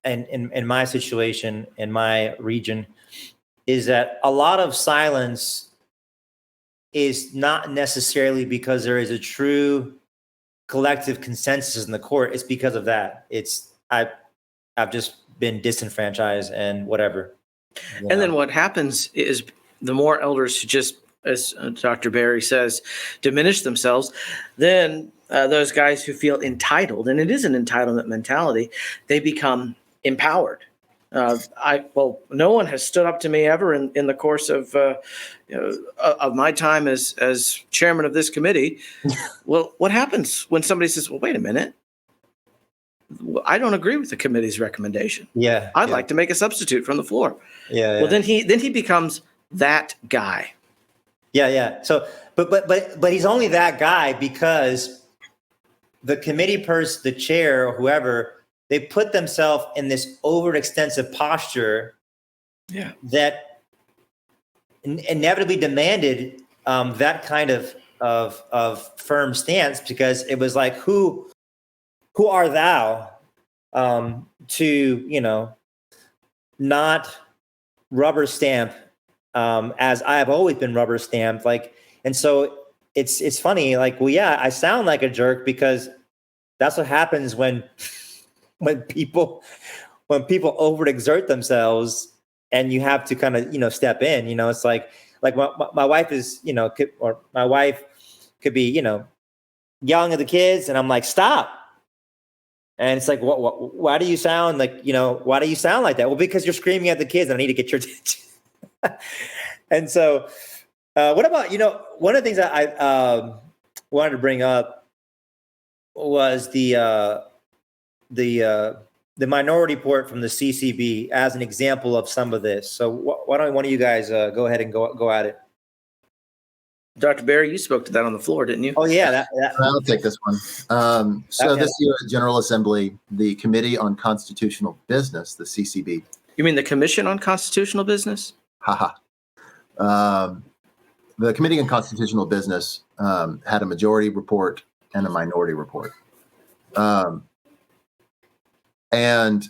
in my situation, in my region, is that a lot of silence is not necessarily because there is a true collective consensus in the court. It's because of that. I've just been disenfranchised and whatever. And then what happens is the more elders who just, as Dr. Barry says, diminish themselves, then those guys who feel entitled, and it is an entitlement mentality, they become empowered. No one has stood up to me ever in the course of my time as chairman of this committee. Well, what happens when somebody says, well, wait a minute, I don't agree with the committee's recommendation. Yeah. I'd like to make a substitute from the floor. Yeah. Well, then he becomes that guy. Yeah. So, but he's only that guy because the committee person, the chair, or whoever, they put themselves in this overextensive posture. Yeah. That inevitably demanded that kind of firm stance, because it was like, who are thou to not rubber stamp as I have always been rubber stamped, like. And so it's funny, like, well, yeah, I sound like a jerk because that's what happens when people overexert themselves, and you have to kind of step in. It's like my wife is my wife could be yelling at the kids, and I'm like, stop. And it's like, why do you sound like why do you sound like that? Well, because you're screaming at the kids, and I need to get your attention. And so, what about one of the things that I wanted to bring up was the minority report from the CCB as an example of some of this. So why don't one of you guys go ahead and go at it? Dr. Barry, you spoke to that on the floor, didn't you? Oh yeah, I'll take this one. So this year at General Assembly, the Committee on Constitutional Business, the CCB. You mean the Commission on Constitutional Business? Haha. The Committee on Constitutional Business had a majority report and a minority report. And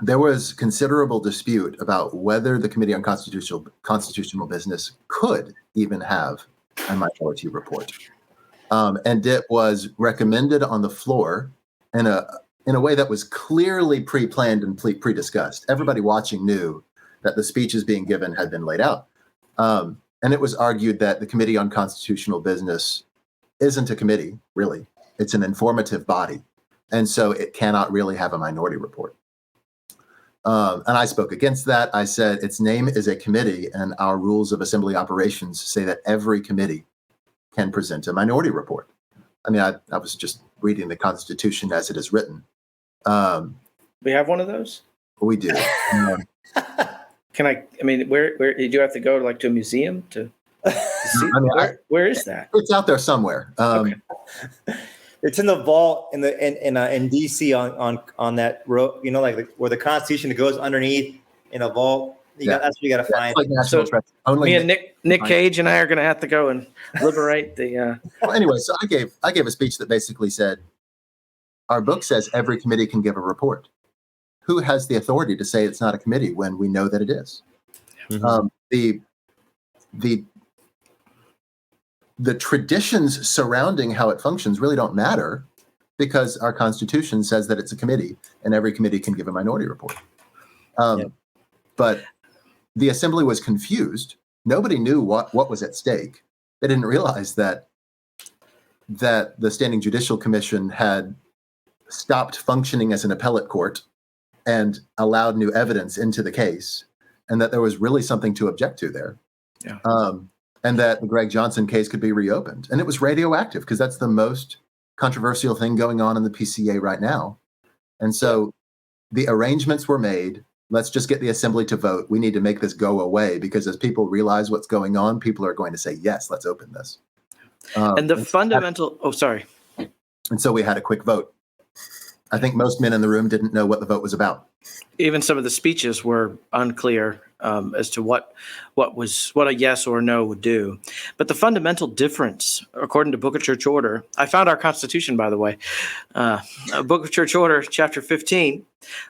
there was considerable dispute about whether the Committee on Constitutional Business could even have a minority report. And it was recommended on the floor in a way that was clearly pre-planned and pre-discussed. Everybody watching knew that the speeches being given had been laid out. And it was argued that the Committee on Constitutional Business isn't a committee, really. It's an informative body. And so it cannot really have a minority report. And I spoke against that. I said its name is a committee, and our rules of assembly operations say that every committee can present a minority report. I mean, I was just reading the Constitution as it is written. We have one of those? We do. Can I mean, where did you have to go to a museum to see? I mean, Where is that? It's out there somewhere. Okay. It's in the vault in DC on that road, where the Constitution goes underneath in a vault. That's what you got to find. It's like national So, treasure. Only Me and Nick Cage and I are going to have to go and liberate the. Well, anyway, so I gave a speech that basically said, our book says every committee can give a report. Who has the authority to say it's not a committee when we know that it is? Mm-hmm. The traditions surrounding how it functions really don't matter, because our Constitution says that it's a committee and every committee can give a minority report. But the Assembly was confused. Nobody knew what was at stake. They didn't realize that the Standing Judicial Commission had stopped functioning as an appellate court and allowed new evidence into the case, and that there was really something to object to there. Yeah. And that the Greg Johnson case could be reopened. And it was radioactive, because that's the most controversial thing going on in the PCA right now. And so the arrangements were made. Let's just get the Assembly to vote. We need to make this go away, because as people realize what's going on, people are going to say, yes, let's open this. And the fundamental, sorry. And so we had a quick vote. I think most men in the room didn't know what the vote was about. Even some of the speeches were unclear as to what a yes or no would do. But the fundamental difference, according to Book of Church Order, I found our Constitution, by the way, Book of Church Order, chapter 15,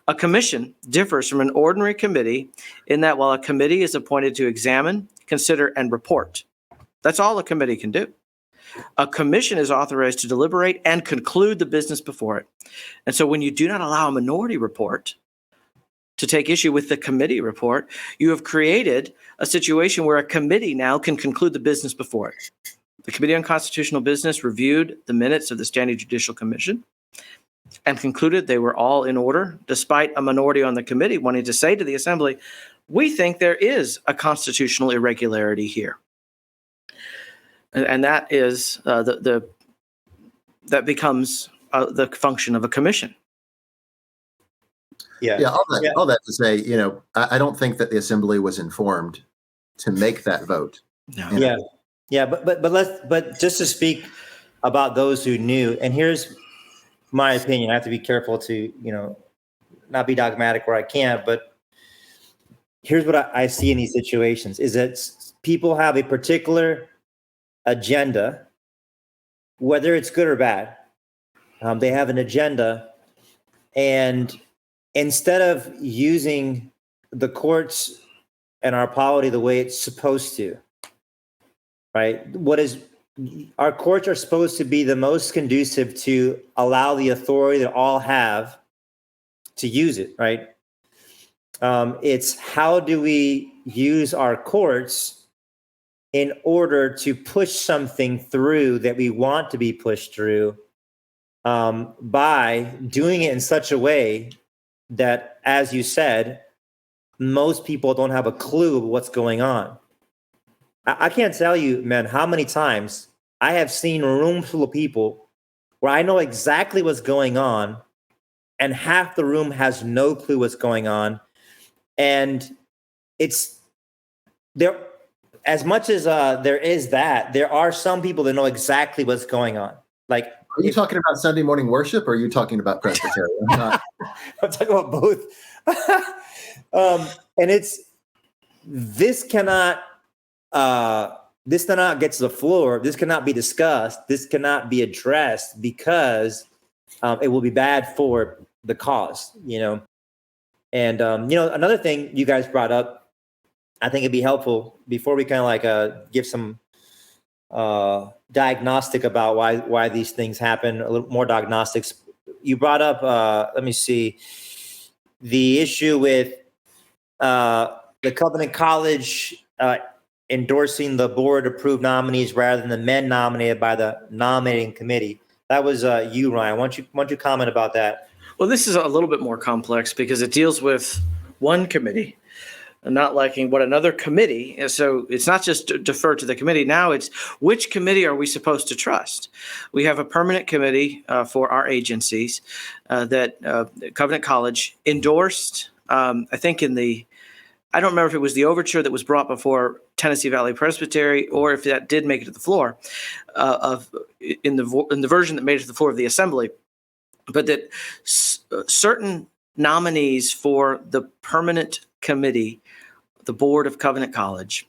a commission differs from an ordinary committee in that while a committee is appointed to examine, consider, and report, that's all a committee can do. A commission is authorized to deliberate and conclude the business before it. And so when you do not allow a minority report to take issue with the committee report, you have created a situation where a committee now can conclude the business before it. The Committee on Constitutional Business reviewed the minutes of the Standing Judicial Commission and concluded they were all in order, despite a minority on the committee wanting to say to the Assembly, we think there is a constitutional irregularity here. And that is that becomes the function of a commission. All that to say, I don't think that the Assembly was informed to make that vote. No. But just to speak about those who knew, and here's my opinion. I have to be careful to not be dogmatic where I can, but here's what I see in these situations: is that people have a particular agenda, whether it's good or bad. They have an agenda, and instead of using the courts and our polity the way it's supposed to, right? Our courts are supposed to be the most conducive to allow the authority that all have to use it, right? It's how do we use our courts in order to push something through that we want to be pushed through, by doing it in such a way that, as you said, most people don't have a clue of what's going on. I can't tell you, man, how many times I have seen a room full of people where I know exactly what's going on, and half the room has no clue what's going on. And it's there. As much as there is that, there are some people that know exactly what's going on. Like, are you talking about Sunday morning worship, or are you talking about Presbyterian? I'm talking about both. And this cannot get to the floor. This cannot be discussed. This cannot be addressed, because it will be bad for the cause, And another thing you guys brought up, I think it'd be helpful before we kind of give some diagnostic about why these things happen, a little more diagnostics. You brought up, let me see, the issue with the Covenant College endorsing the board-approved nominees rather than the men nominated by the nominating committee. That was you, Ryan. Why don't you comment about that? Well, this is a little bit more complex because it deals with one committee not liking what another committee is. So it's not just defer to the committee. Now it's which committee are we supposed to trust? We have a permanent committee for our agencies that Covenant College endorsed I think I don't remember if it was the overture that was brought before Tennessee Valley Presbytery, or if that did make it to the floor in the version that made it to the floor of the assembly, but that certain nominees for the permanent committee, the board of Covenant College,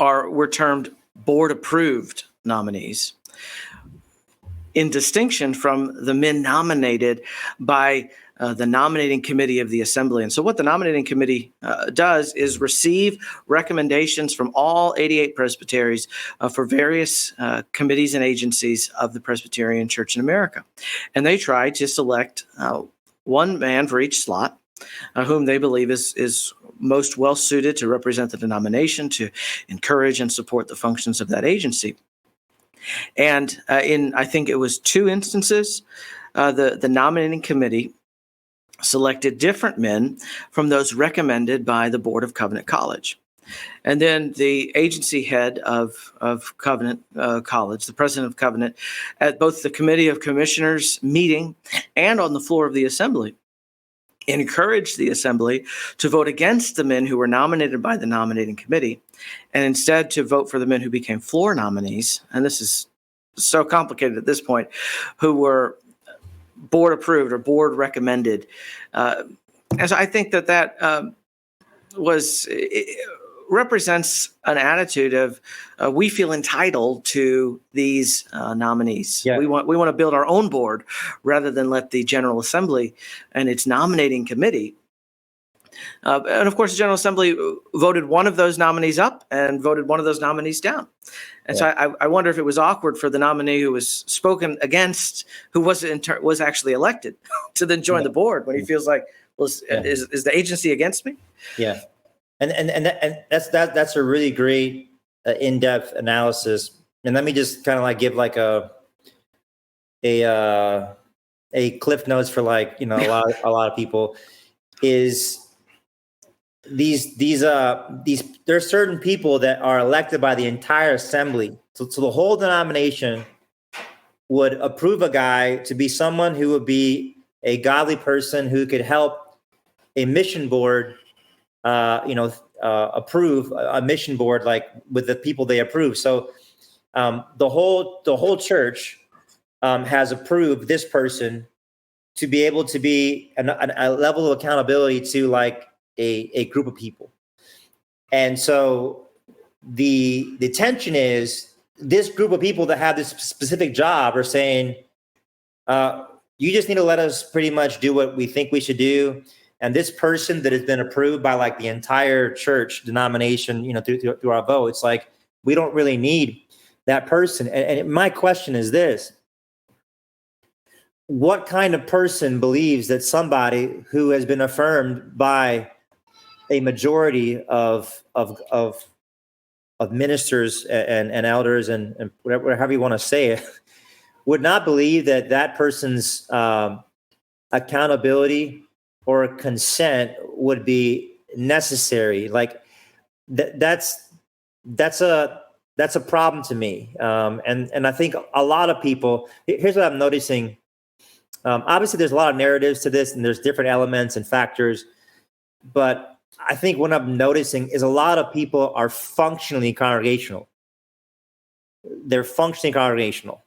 were termed board approved nominees, in distinction from the men nominated by the nominating committee of the assembly. And so what the nominating committee does is receive recommendations from all 88 presbyteries for various committees and agencies of the Presbyterian Church in America. And they try to select one man for each slot, whom they believe is most well suited to represent the denomination, to encourage and support the functions of that agency. And I think it was 2 instances, the nominating committee selected different men from those recommended by the Board of Covenant College. And then the agency head of Covenant College, the president of Covenant, at both the Committee of Commissioners meeting and on the floor of the assembly, encouraged the assembly to vote against the men who were nominated by the nominating committee, and instead to vote for the men who became floor nominees. And this is so complicated at this point, who were board approved or board recommended. And so I think that represents an attitude of we feel entitled to these nominees. Yeah. We want to build our own board rather than let the General Assembly and its nominating committee. And of course, the General Assembly voted one of those nominees up and voted one of those nominees down. And so I wonder if it was awkward for the nominee who was spoken against, who was actually elected, to then join the board when he feels like, well, is the agency against me? Yeah. And that's a really great in-depth analysis. And let me just kind of like give like a cliff notes for like, you know, a lot of people is these there are certain people that are elected by the entire assembly. So the whole denomination would approve a guy to be someone who would be a godly person who could help a mission board approve a mission board, like with the people they approve. So the whole church has approved this person to be able to be a level of accountability to like a group of people. And so the tension is this group of people that have this specific job are saying, you just need to let us pretty much do what we think we should do. And this person that has been approved by like the entire church denomination, you know, through our vote, it's like, we don't really need that person. And my question is this: what kind of person believes that somebody who has been affirmed by a majority of ministers and elders and whatever you want to say it, would not believe that person's accountability or consent would be necessary? Like that's a problem to me. And I think a lot of people, here's what I'm noticing. Obviously there's a lot of narratives to this and there's different elements and factors, but I think what I'm noticing is a lot of people are functionally congregational. They're functionally congregational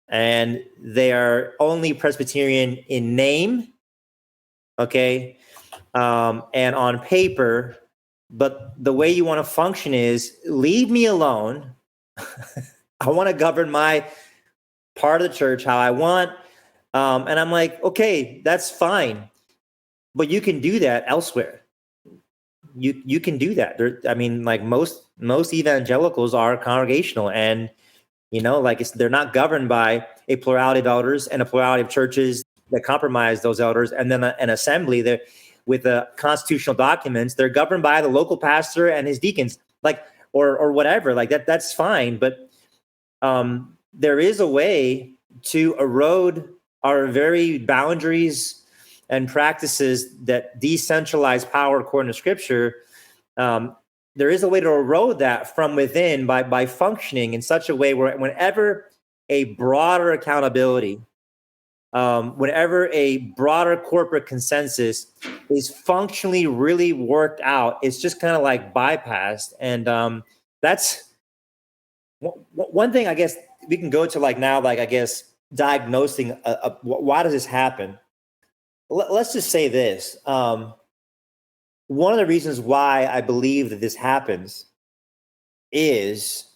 and they are only Presbyterian in name. Okay. And on paper, but the way you want to function is leave me alone. I want to govern my part of the church how I want. And I'm like, okay, that's fine. But you can do that elsewhere. You can do that. Like most evangelicals are congregational and, you know, like they're not governed by a plurality of elders and a plurality of churches that compromise those elders, and then an assembly that with the constitutional documents, they're governed by the local pastor and his deacons, like, or whatever, like that's fine. But there is a way to erode our very boundaries and practices that decentralize power according to Scripture. There is a way to erode that from within by functioning in such a way where whenever a broader accountability whenever a broader corporate consensus is functionally really worked out, it's just kind of like bypassed. And that's one thing, I guess, we can go to like now, like, I guess, diagnosing why does this happen? Let's just say this. One of the reasons why I believe that this happens is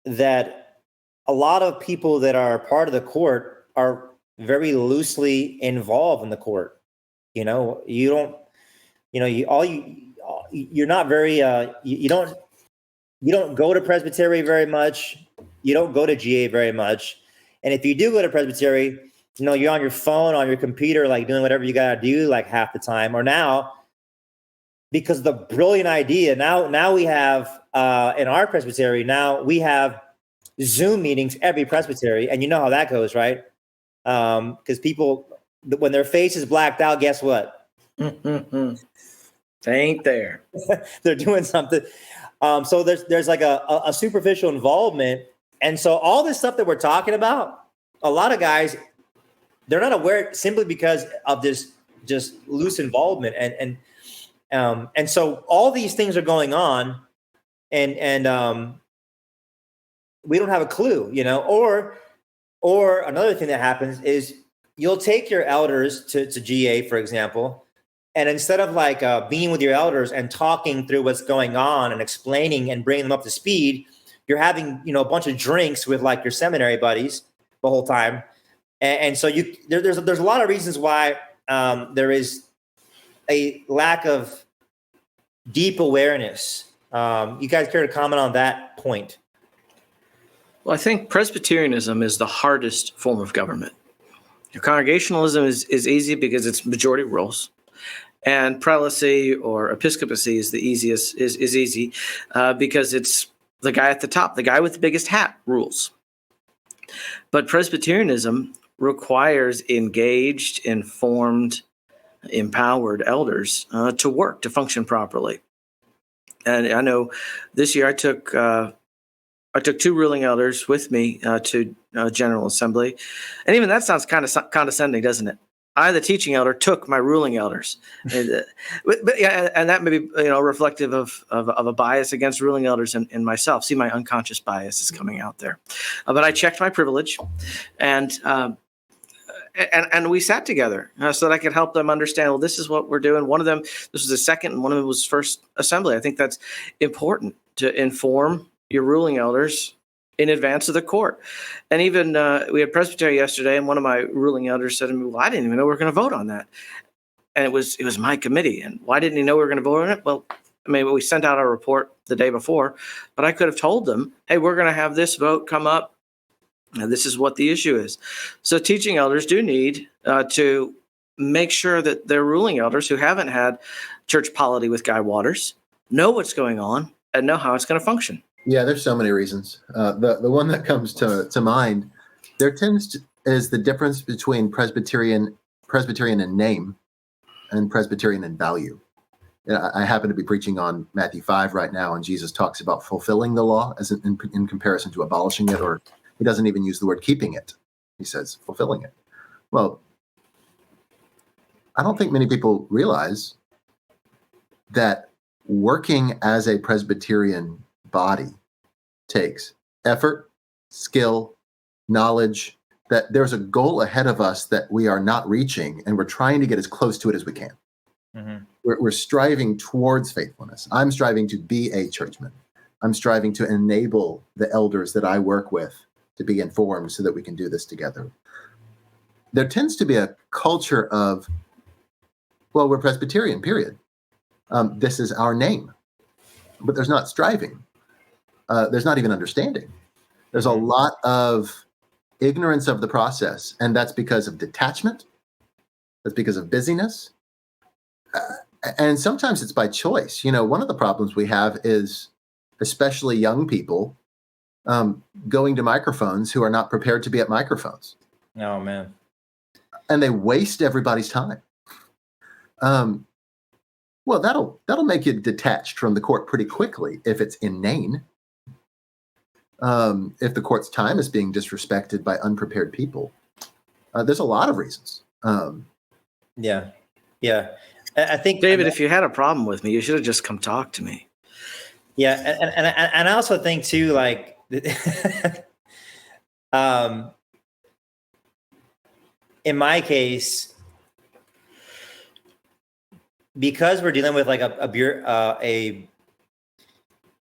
that a lot of people that are part of the court are very loosely involved in the court. You know, you don't, you know, you're not very, you don't go to Presbytery very much. You don't go to GA very much. And if you do go to Presbytery, you know, you're on your phone, on your computer, like doing whatever you got to do, like half the time. Or now, because of the brilliant idea, now we have, in our Presbytery, now we have Zoom meetings every Presbytery. And you know how that goes, right? Because people, when their face is blacked out, guess what? They ain't there. They're doing something. So there's like a superficial involvement. And so all this stuff that we're talking about, a lot of guys, they're not aware simply because of this just loose involvement. And so all these things are going on and we don't have a clue, you know, or another thing that happens is you'll take your elders to GA, for example, and instead of like being with your elders and talking through what's going on and explaining and bringing them up to speed, you're having, you know, a bunch of drinks with like your seminary buddies the whole time. And so there's a lot of reasons why there is a lack of deep awareness. You guys care to comment on that point? Well, I think Presbyterianism is the hardest form of government. Congregationalism is easy because it's majority rules. And prelacy or episcopacy is the easiest, is easy because it's the guy at the top, the guy with the biggest hat rules. But Presbyterianism requires engaged, informed, empowered elders to work, to function properly. And I know this year I took 2 ruling elders with me to General Assembly. And even that sounds kind of condescending, doesn't it? I, the teaching elder, took my ruling elders, but yeah, and that may be, you know, reflective of a bias against ruling elders and myself. See, my unconscious bias is coming out there, but I checked my privilege, and we sat together so that I could help them understand. Well, this is what we're doing. One of them, this was the second, and one of them was first assembly. I think that's important to inform your ruling elders in advance of the court. And even we had Presbytery yesterday, and one of my ruling elders said to me, well, I didn't even know we were going to vote on that. And it was my committee. And why didn't he know we were going to vote on it? Well, I mean, we sent out our report the day before, but I could have told them, hey, we're going to have this vote come up, and this is what the issue is. So teaching elders do need to make sure that their ruling elders who haven't had church polity with Guy Waters know what's going on and know how it's going to function. Yeah, there's so many reasons. The one that comes to mind, is the difference between Presbyterian in name and Presbyterian in value. I happen to be preaching on Matthew 5 right now, and Jesus talks about fulfilling the law as in comparison to abolishing it, or he doesn't even use the word keeping it. He says fulfilling it. Well, I don't think many people realize that working as a Presbyterian body takes effort, skill, knowledge, that there's a goal ahead of us that we are not reaching, and we're trying to get as close to it as we can. Mm-hmm. We're striving towards faithfulness. I'm striving to be a churchman. I'm striving to enable the elders that I work with to be informed so that we can do this together. There tends to be a culture of, well, we're Presbyterian, period. This is our name. But there's not striving. There's not even understanding. There's a lot of ignorance of the process, and that's because of detachment. That's because of busyness. And sometimes it's by choice. You know, one of the problems we have is especially young people going to microphones who are not prepared to be at microphones. Oh, man. And they waste everybody's time. Well, that'll make you detached from the court pretty quickly if it's inane. If the court's time is being disrespected by unprepared people. There's a lot of reasons. Yeah. I think, David, if you had a problem with me, you should have just come talk to me. yeah, and I also think too, like, in my case, because we're dealing with like a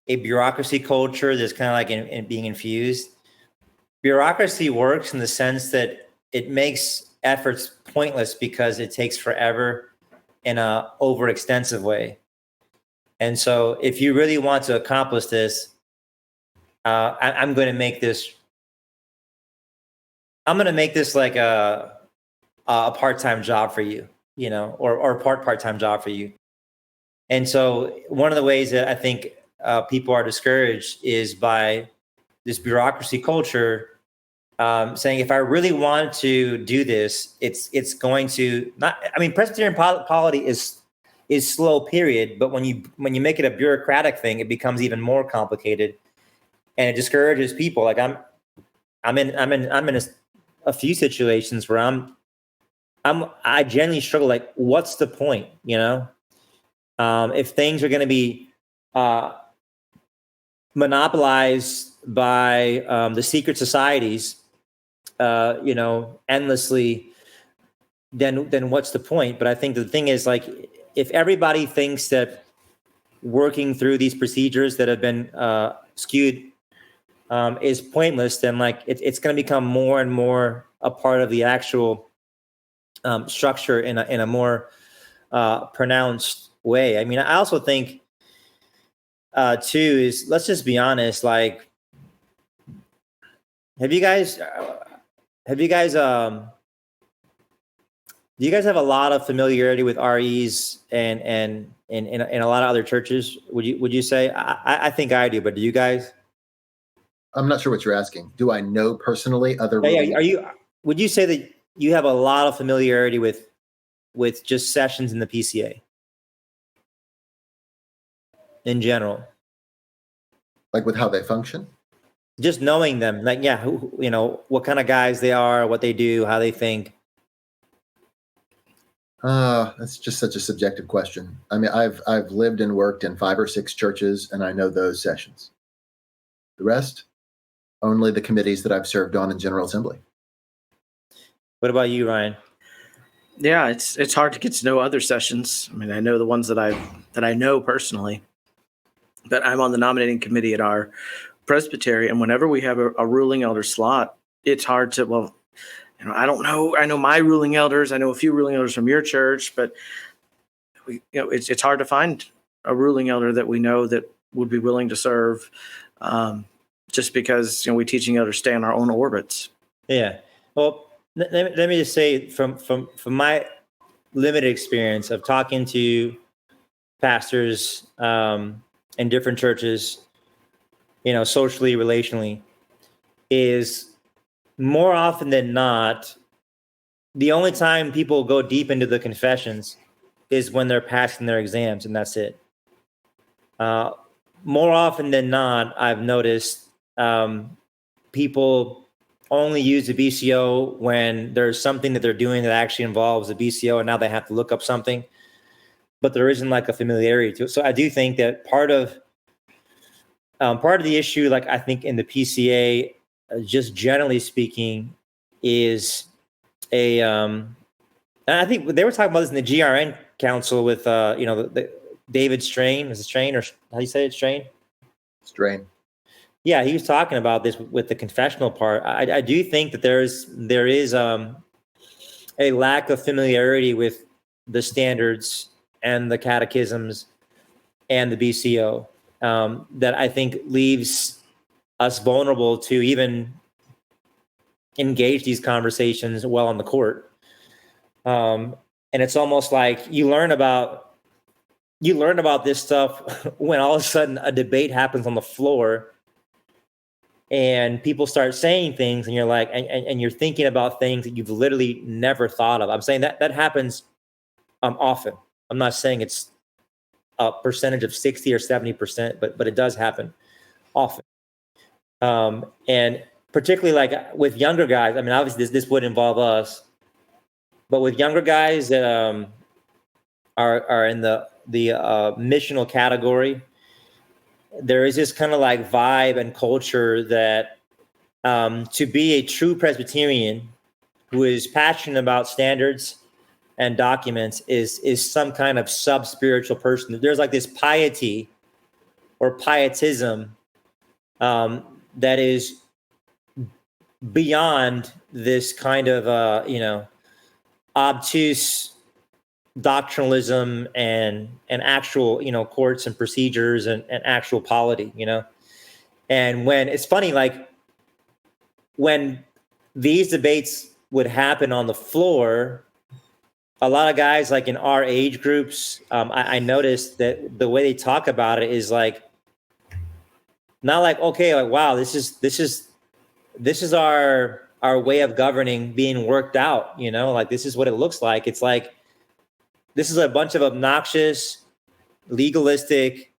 bureaucracy culture that's kind of like in being infused. Bureaucracy works in the sense that it makes efforts pointless because it takes forever in a overextensive way. And so if you really want to accomplish this, I'm going to make this like a part-time job for you, or a part-time job for you. And so one of the ways that I think people are discouraged is by this bureaucracy culture, saying, if I really want to do this, it's going to not. I mean, Presbyterian polity is slow, period. But when you make it a bureaucratic thing, it becomes even more complicated, and it discourages people. Like I'm in a few situations where I genuinely struggle. Like, what's the point? If things are going to be monopolized by the secret societies, endlessly, then what's the point? But I think the thing is, like, if everybody thinks that working through these procedures that have been skewed is pointless, then like it's going to become more and more a part of the actual structure in a more pronounced way. I mean, I also think too is, let's just be honest. Like, do you guys have a lot of familiarity with REs and a lot of other churches? Would you say? I think I do, but do you guys? I'm not sure what you're asking. Do I know personally other? Yeah, would you say that you have a lot of familiarity with just sessions in the PCA in general? Like with how they function? Just knowing them, like, yeah, what kind of guys they are, what they do, how they think. That's just such a subjective question. I mean, I've lived and worked in 5 or 6 churches, and I know those sessions. The rest, only the committees that I've served on in General Assembly. What about you, Ryan? Yeah, it's hard to get to know other sessions. I mean, I know the ones that I know personally, but I'm on the nominating committee at our presbytery, and whenever we have a ruling elder slot, it's hard to, well, I don't know. I know my ruling elders. I know a few ruling elders from your church, but it's hard to find a ruling elder that we know that would be willing to serve, just because we teaching elders stay in our own orbits. Yeah. Well, let me just say, from my limited experience of talking to pastors in different churches, socially, relationally, is more often than not, the only time people go deep into the confessions is when they're passing their exams, and that's it. More often than not, I've noticed people only use the BCO when there's something that they're doing that actually involves the BCO, and now they have to look up something, but there isn't like a familiarity to it. So I do think that part of the issue, like, I think in the PCA, just generally speaking, is and I think they were talking about this in the GRN council with the David Strain. Is it Strain, or how do you say it? Strain? Strain. Yeah, he was talking about this with the confessional part. I do think that there is a lack of familiarity with the standards and the catechisms and the BCO, that I think leaves us vulnerable to even engage these conversations well on the court. And it's almost like you learn about this stuff when all of a sudden a debate happens on the floor and people start saying things, and you're like, and you're thinking about things that you've literally never thought of. I'm saying that happens often. I'm not saying it's a percentage of 60 or 70%, but it does happen often. And particularly like with younger guys, I mean, obviously this would involve us. But with younger guys that are in the missional category, there is this kind of like vibe and culture that to be a true Presbyterian who is passionate about standards and documents is some kind of sub-spiritual person. There's like this piety or pietism that is beyond this kind of obtuse doctrinalism and actual courts and procedures and actual polity. And when it's funny, like when these debates would happen on the floor, a lot of guys like in our age groups, I noticed that the way they talk about it is like not like, okay, like wow, this is our way of governing being worked out, like this is what it looks like. It's like this is a bunch of obnoxious, legalistic,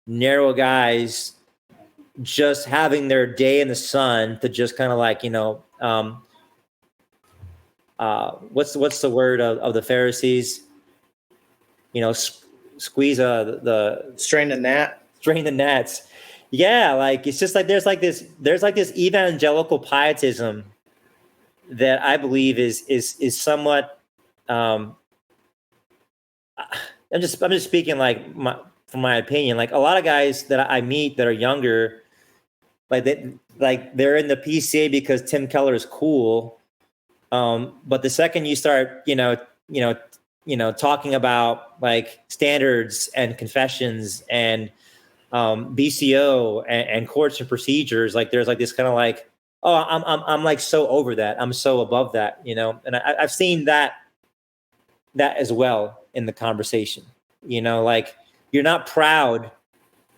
narrow guys just having their day in the sun to just kind of like, what's the word of the Pharisees? Squeeze the Strain the gnat. Strain the gnats. Yeah, like it's just like there's like this evangelical pietism that I believe is somewhat. I'm just speaking like from my opinion. Like a lot of guys that I meet that are younger, they're in the PCA because Tim Keller is cool. But the second you start, talking about like standards and confessions and BCO and courts and procedures, like there's like this kind of like, oh, I'm like so over that. I'm so above that, and I've seen that as well in the conversation, like you're not proud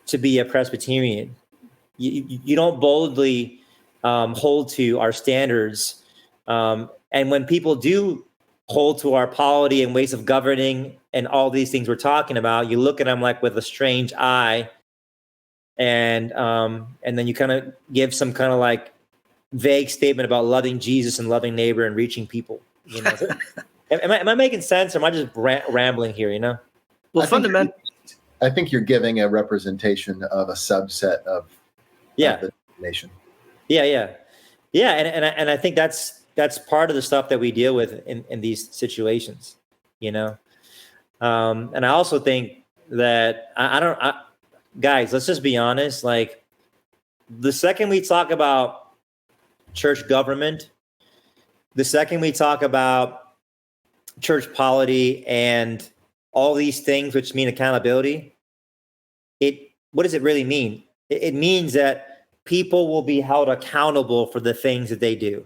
to be a Presbyterian. You don't boldly hold to our standards. And when people do hold to our polity and ways of governing and all these things we're talking about, you look at them like with a strange eye. And then you kind of give some kind of like vague statement about loving Jesus and loving neighbor and reaching people. Am I making sense, or am I just rambling here? Well, fundamentally, I think you're giving a representation of a subset of the nation. Yeah. And I think that's part of the stuff that we deal with in these situations. And I also think that guys, let's just be honest. Like the second we talk about church government, the second we talk about church polity and all these things which mean accountability, what does it really mean? It means that people will be held accountable for the things that they do.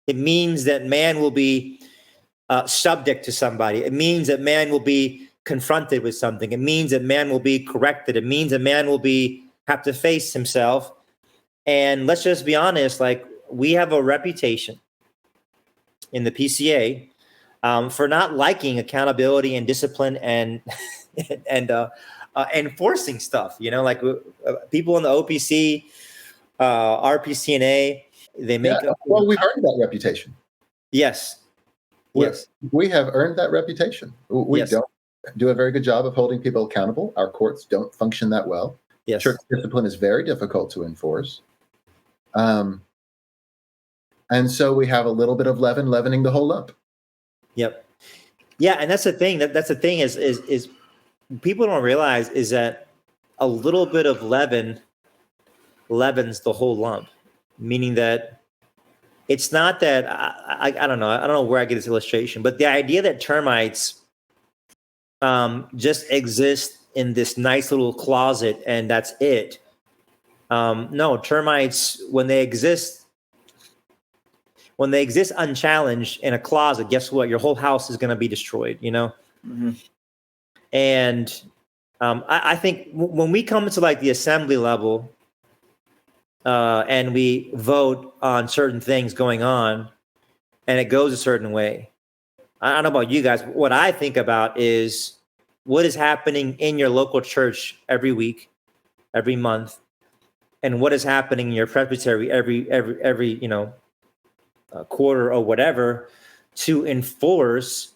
It means that man will be subject to somebody. It means that man will be confronted with something. It means that man will be corrected. It means that man will have to face himself. And let's just be honest, like we have a reputation in the PCA for not liking accountability and discipline and enforcing stuff. Like people in the OPC, RPCNA, they make. Well, we've earned that reputation. Yes. We have earned that reputation. We don't do a very good job of holding people accountable. Our courts don't function that well. Yes. Church discipline is very difficult to enforce. And so we have a little bit of leavening the whole lump. Yep. Yeah, and that's the thing. That's the thing is people don't realize is that a little bit of leaven leavens the whole lump, meaning that it's not that I don't know. I don't know where I get this illustration, but the idea that termites just exist in this nice little closet and that's it. No, termites when they exist unchallenged in a closet, guess what? Your whole house is going to be destroyed, Mm-hmm. And I think when we come to like the assembly level and we vote on certain things going on and it goes a certain way, I don't know about you guys. What I think about is what is happening in your local church every week, every month, and what is happening in your presbytery every quarter or whatever, to enforce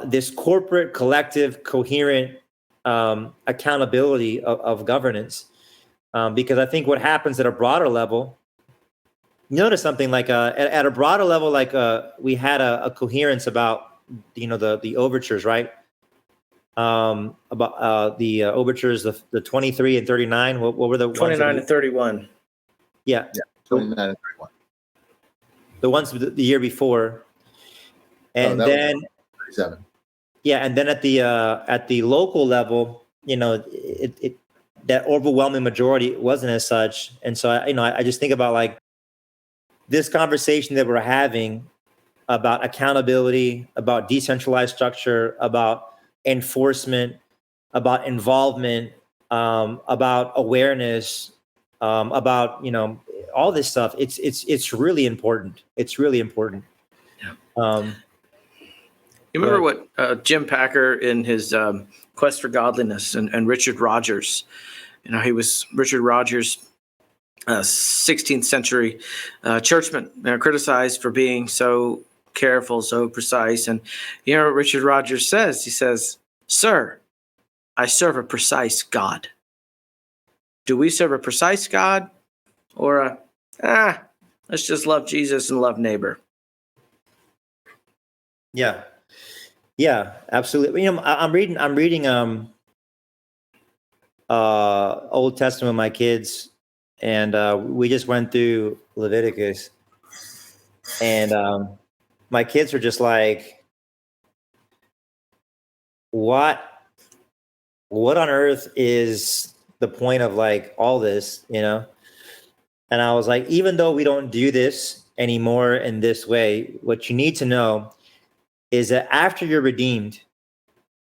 this corporate, collective, coherent accountability of governance. Because I think what happens at a broader level, notice something like at a broader level, like we had a coherence about, the overtures, right? About the overtures, the 23 and 39. What were the 29 and 31? Yeah. 29 and 31. The ones the year before. And then 37. Yeah, and then at the local level, it that overwhelming majority wasn't as such. And so I just think about like this conversation that we're having about accountability, about decentralized structure, about enforcement, about involvement, about awareness, about all this stuff. It's really important. It's really important. Yeah. You remember what Jim Packer in his Quest for Godliness and Richard Rogers, Richard Rogers, 16th century churchman, criticized for being so careful, so precise. And what Richard Rogers says? He says, "Sir, I serve a precise God." Do we serve a precise God, or let's just love Jesus and love neighbor? Yeah, absolutely. I'm reading Old Testament with my kids, and we just went through Leviticus, and my kids were just like, what on earth is the point of like all this, And I was like, even though we don't do this anymore in this way, what you need to know is that after you're redeemed,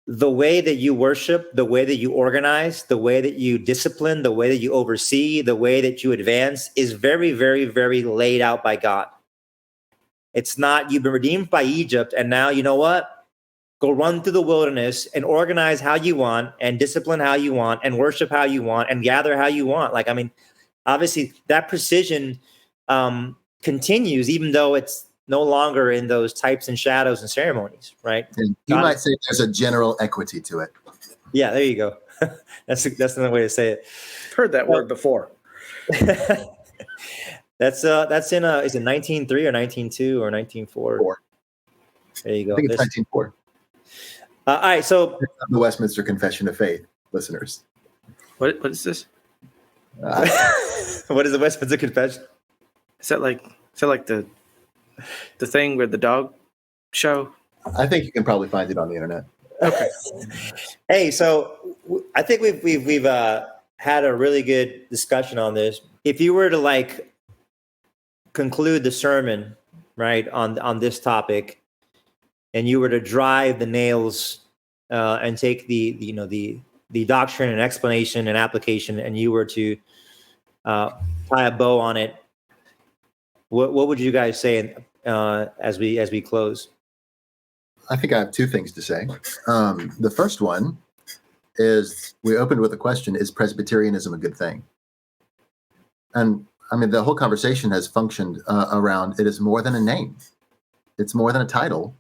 the way that you worship, the way that you organize, the way that you discipline, the way that you oversee, the way that you advance is very, very, very laid out by God. It's not, you've been redeemed by Egypt, and now you know what? Go run through the wilderness and organize how you want and discipline how you want and worship how you want and gather how you want. Like, I mean, obviously that precision continues, even though it's no longer in those types and shadows and ceremonies, right? And you might say there's a general equity to it. Yeah, there you go. That's another way to say it. Heard that word before. That's in is it 1903 or 1902 or 1904? There you go. I think it's 1904. All right, so the Westminster Confession of Faith, listeners. What is this? What is the Westminster Confession? Is that like the thing with the dog show? I think you can probably find it on the internet. Okay. Hey, so I think we've had a really good discussion on this. If you were to like conclude the sermon, right, on this topic, and you were to drive the nails and take the doctrine and explanation and application, and you were to tie a bow on it, what would you guys say as we close? I think I have two things to say. The first one is we opened with a question: is Presbyterianism a good thing? And I mean, the whole conversation has functioned around it is more than a name. It's more than a title.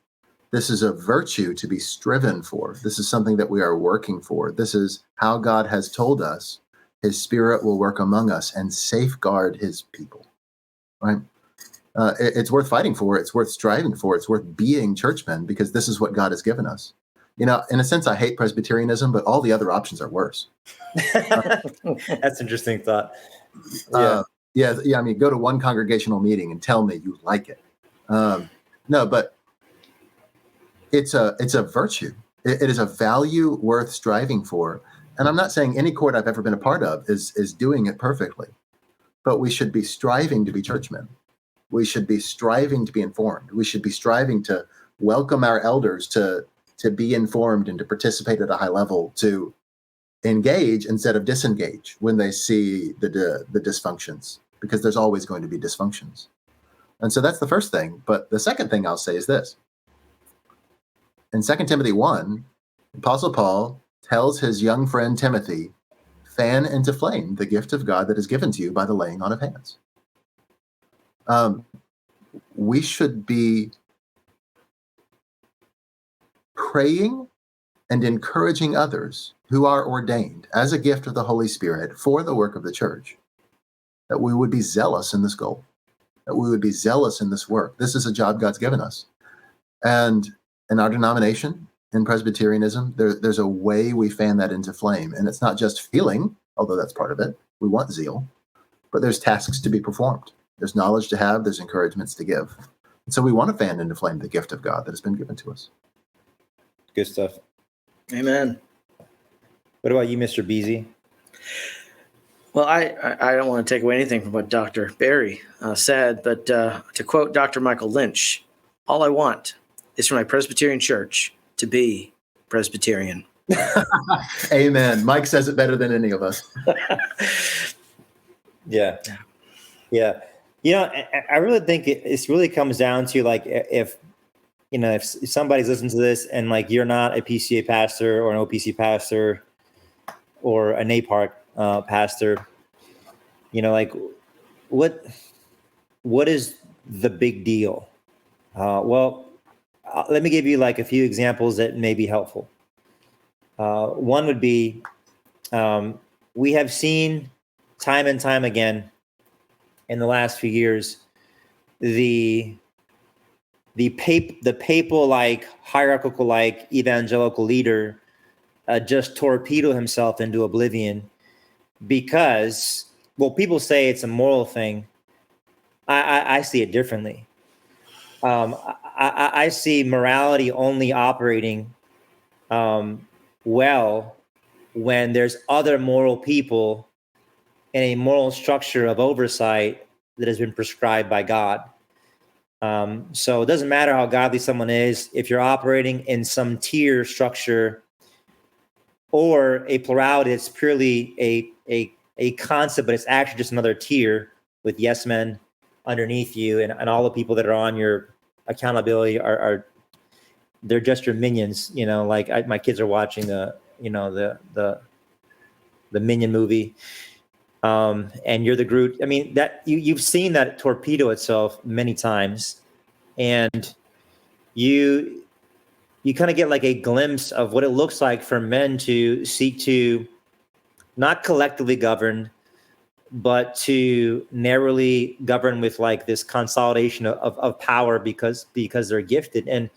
This is a virtue to be striven for. This is something that we are working for. This is how God has told us His Spirit will work among us and safeguard His people. Right? It's worth fighting for. It's worth striving for. It's worth being churchmen because this is what God has given us. In a sense, I hate Presbyterianism, but all the other options are worse. That's an interesting thought. Yeah. I mean, go to one congregational meeting and tell me you like it. No, but it's a virtue. It is a value worth striving for. And I'm not saying any court I've ever been a part of is doing it perfectly, but we should be striving to be churchmen. We should be striving to be informed. We should be striving to welcome our elders to be informed and to participate at a high level, to engage instead of disengage when they see the dysfunctions, because there's always going to be dysfunctions. And so that's the first thing. But the second thing I'll say is this. In 2 Timothy 1, Apostle Paul tells his young friend Timothy, fan into flame the gift of God that is given to you by the laying on of hands. We should be praying and encouraging others who are ordained as a gift of the Holy Spirit for the work of the church, that we would be zealous in this goal, that we would be zealous in this work. This is a job God's given us. And in our denomination, in Presbyterianism, there's a way we fan that into flame. And it's not just feeling, although that's part of it. We want zeal, but there's tasks to be performed. There's knowledge to have, there's encouragements to give. And so we want to fan into flame the gift of God that has been given to us. Good stuff. Amen. What about you, Mr. Biese? Well, I don't want to take away anything from what Dr. Barry said, but to quote Dr. Michael Lynch, all I want is for my Presbyterian church to be Presbyterian. Amen. Mike says it better than any of us. Yeah. You know, I really think it really comes down to, like, if somebody's listening to this and, like, you're not a PCA pastor or an OPC pastor or an APARC pastor, you know, like, what is the big deal? Let me give you, like, a few examples that may be helpful. One would be, we have seen time and time again in the last few years, the papal, like, hierarchical, like, evangelical leader just torpedo himself into oblivion because, well, people say it's a moral thing. I see it differently. I see morality only operating well when there's other moral people in a moral structure of oversight that has been prescribed by God. So it doesn't matter how godly someone is, if you're operating in some tier structure or a plurality, it's purely a concept, but it's actually just another tier with yes men underneath you, and all the people that are on your accountability are they're just your minions. You know, like my kids are watching the Minion movie. And you're the Groot. I mean, that you've seen that torpedo itself many times, and you kind of get like a glimpse of what it looks like for men to seek to not collectively govern, but to narrowly govern with, like, this consolidation of power because they're gifted, and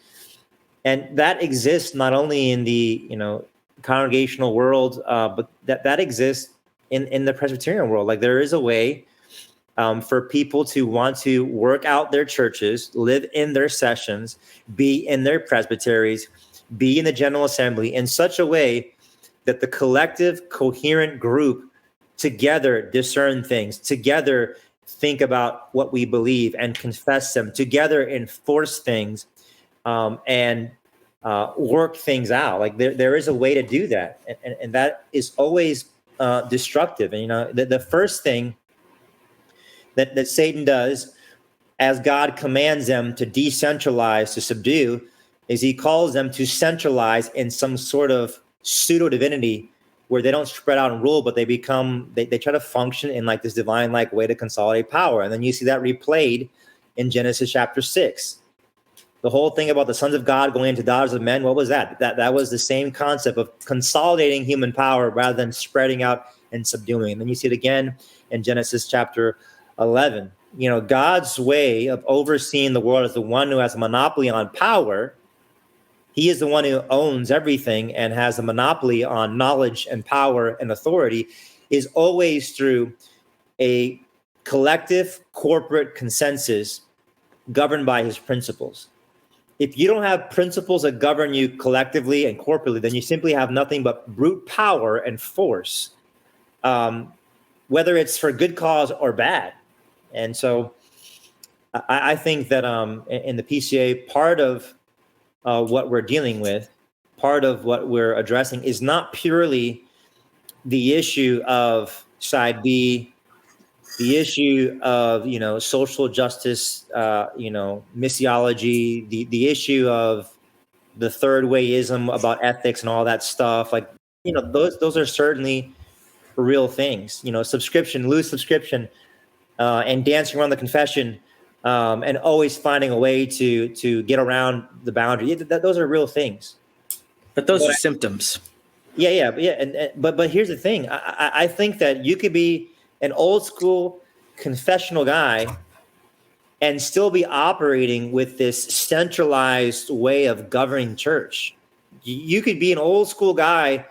that exists not only in the congregational world, but that exists in the Presbyterian world. Like, there is a way for people to want to work out their churches, live in their sessions, be in their presbyteries, be in the General Assembly in such a way that the collective, coherent group together discern things, together think about what we believe and confess them, together enforce things, and work things out. Like, there is a way to do that, and that is always destructive. And the first thing that Satan does, as God commands them to decentralize, to subdue, is he calls them to centralize in some sort of pseudo divinity where they don't spread out and rule, but they try to function in, like, this divine, like, way to consolidate power. And then you see that replayed in Genesis chapter 6. The whole thing about the sons of God going into daughters of men, what was that? That was the same concept of consolidating human power rather than spreading out and subduing. And then you see it again in Genesis chapter 11. God's way of overseeing the world as the one who has a monopoly on power. He is the one who owns everything and has a monopoly on knowledge and power and authority, is always through a collective corporate consensus governed by his principles. If you don't have principles that govern you collectively and corporately, then you simply have nothing but brute power and force, whether it's for good cause or bad. And so I think that in the PCA, part of what we're dealing with, part of what we're addressing is not purely the issue of side B, the issue of, social justice, missiology, the issue of the third wayism about ethics and all that stuff. Like, those are certainly real things, loose subscription, and dancing around the confession, and always finding a way to get around the boundary. Those are real things. But those are symptoms. Yeah. But here's the thing. I think that you could be an old school confessional guy and still be operating with this centralized way of governing church. You could be an old school guy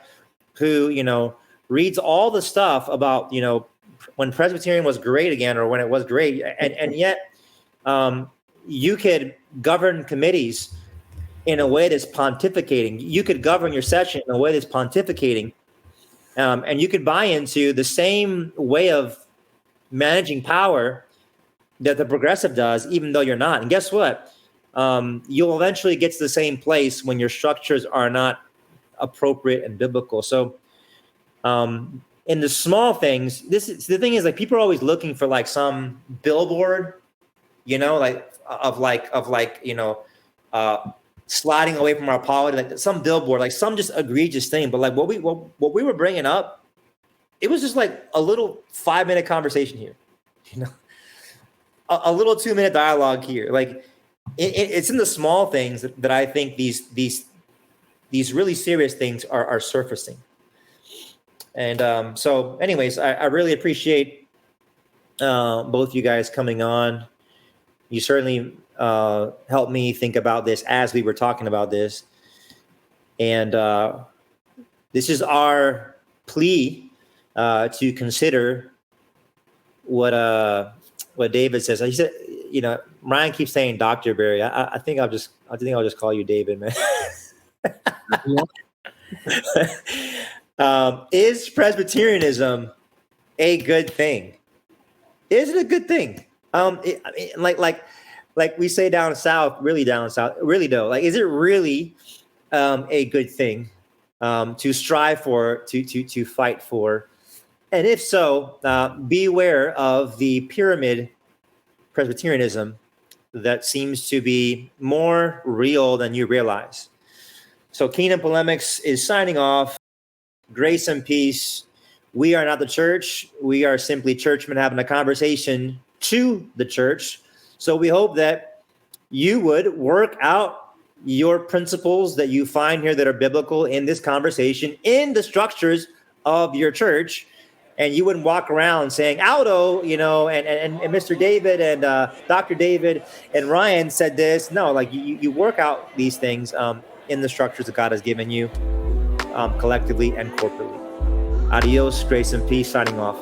who, reads all the stuff about, when Presbyterian was great again, or when it was great. And yet you could govern committees in a way that's pontificating. You could govern your session in a way that's pontificating. And you could buy into the same way of managing power that the progressive does, even though you're not. And guess what? You'll eventually get to the same place when your structures are not appropriate and biblical. So in the small things, the thing is, like, people are always looking for like some billboard, sliding away from our polity, like some billboard, like some just egregious thing. But like what we were bringing up, it was just like a little 5-minute conversation here, a little 2-minute dialogue here. Like it's in the small things that I think these really serious things are surfacing. And so anyways, I really appreciate both you guys coming on. You certainly helped me think about this as we were talking about this. And this is our plea to consider what David says. He said, Ryan keeps saying Dr. Barry. I think I'll just call you David, man. Is Presbyterianism a good thing? Is it a good thing? Like we say down south, really though, like, is it really a good thing to strive for, to fight for? And if so, beware of the pyramid Presbyterianism that seems to be more real than you realize. So Kingdom Polemics is signing off. Grace and peace. We are not the church. We are simply churchmen having a conversation to the church. So we hope that you would work out your principles that you find here that are biblical in this conversation, in the structures of your church. And you wouldn't walk around saying, Aldo, and Mr. David and Dr. David and Ryan said this. No, like you work out these things in the structures that God has given you, collectively and corporately. Adios, grace and peace, signing off.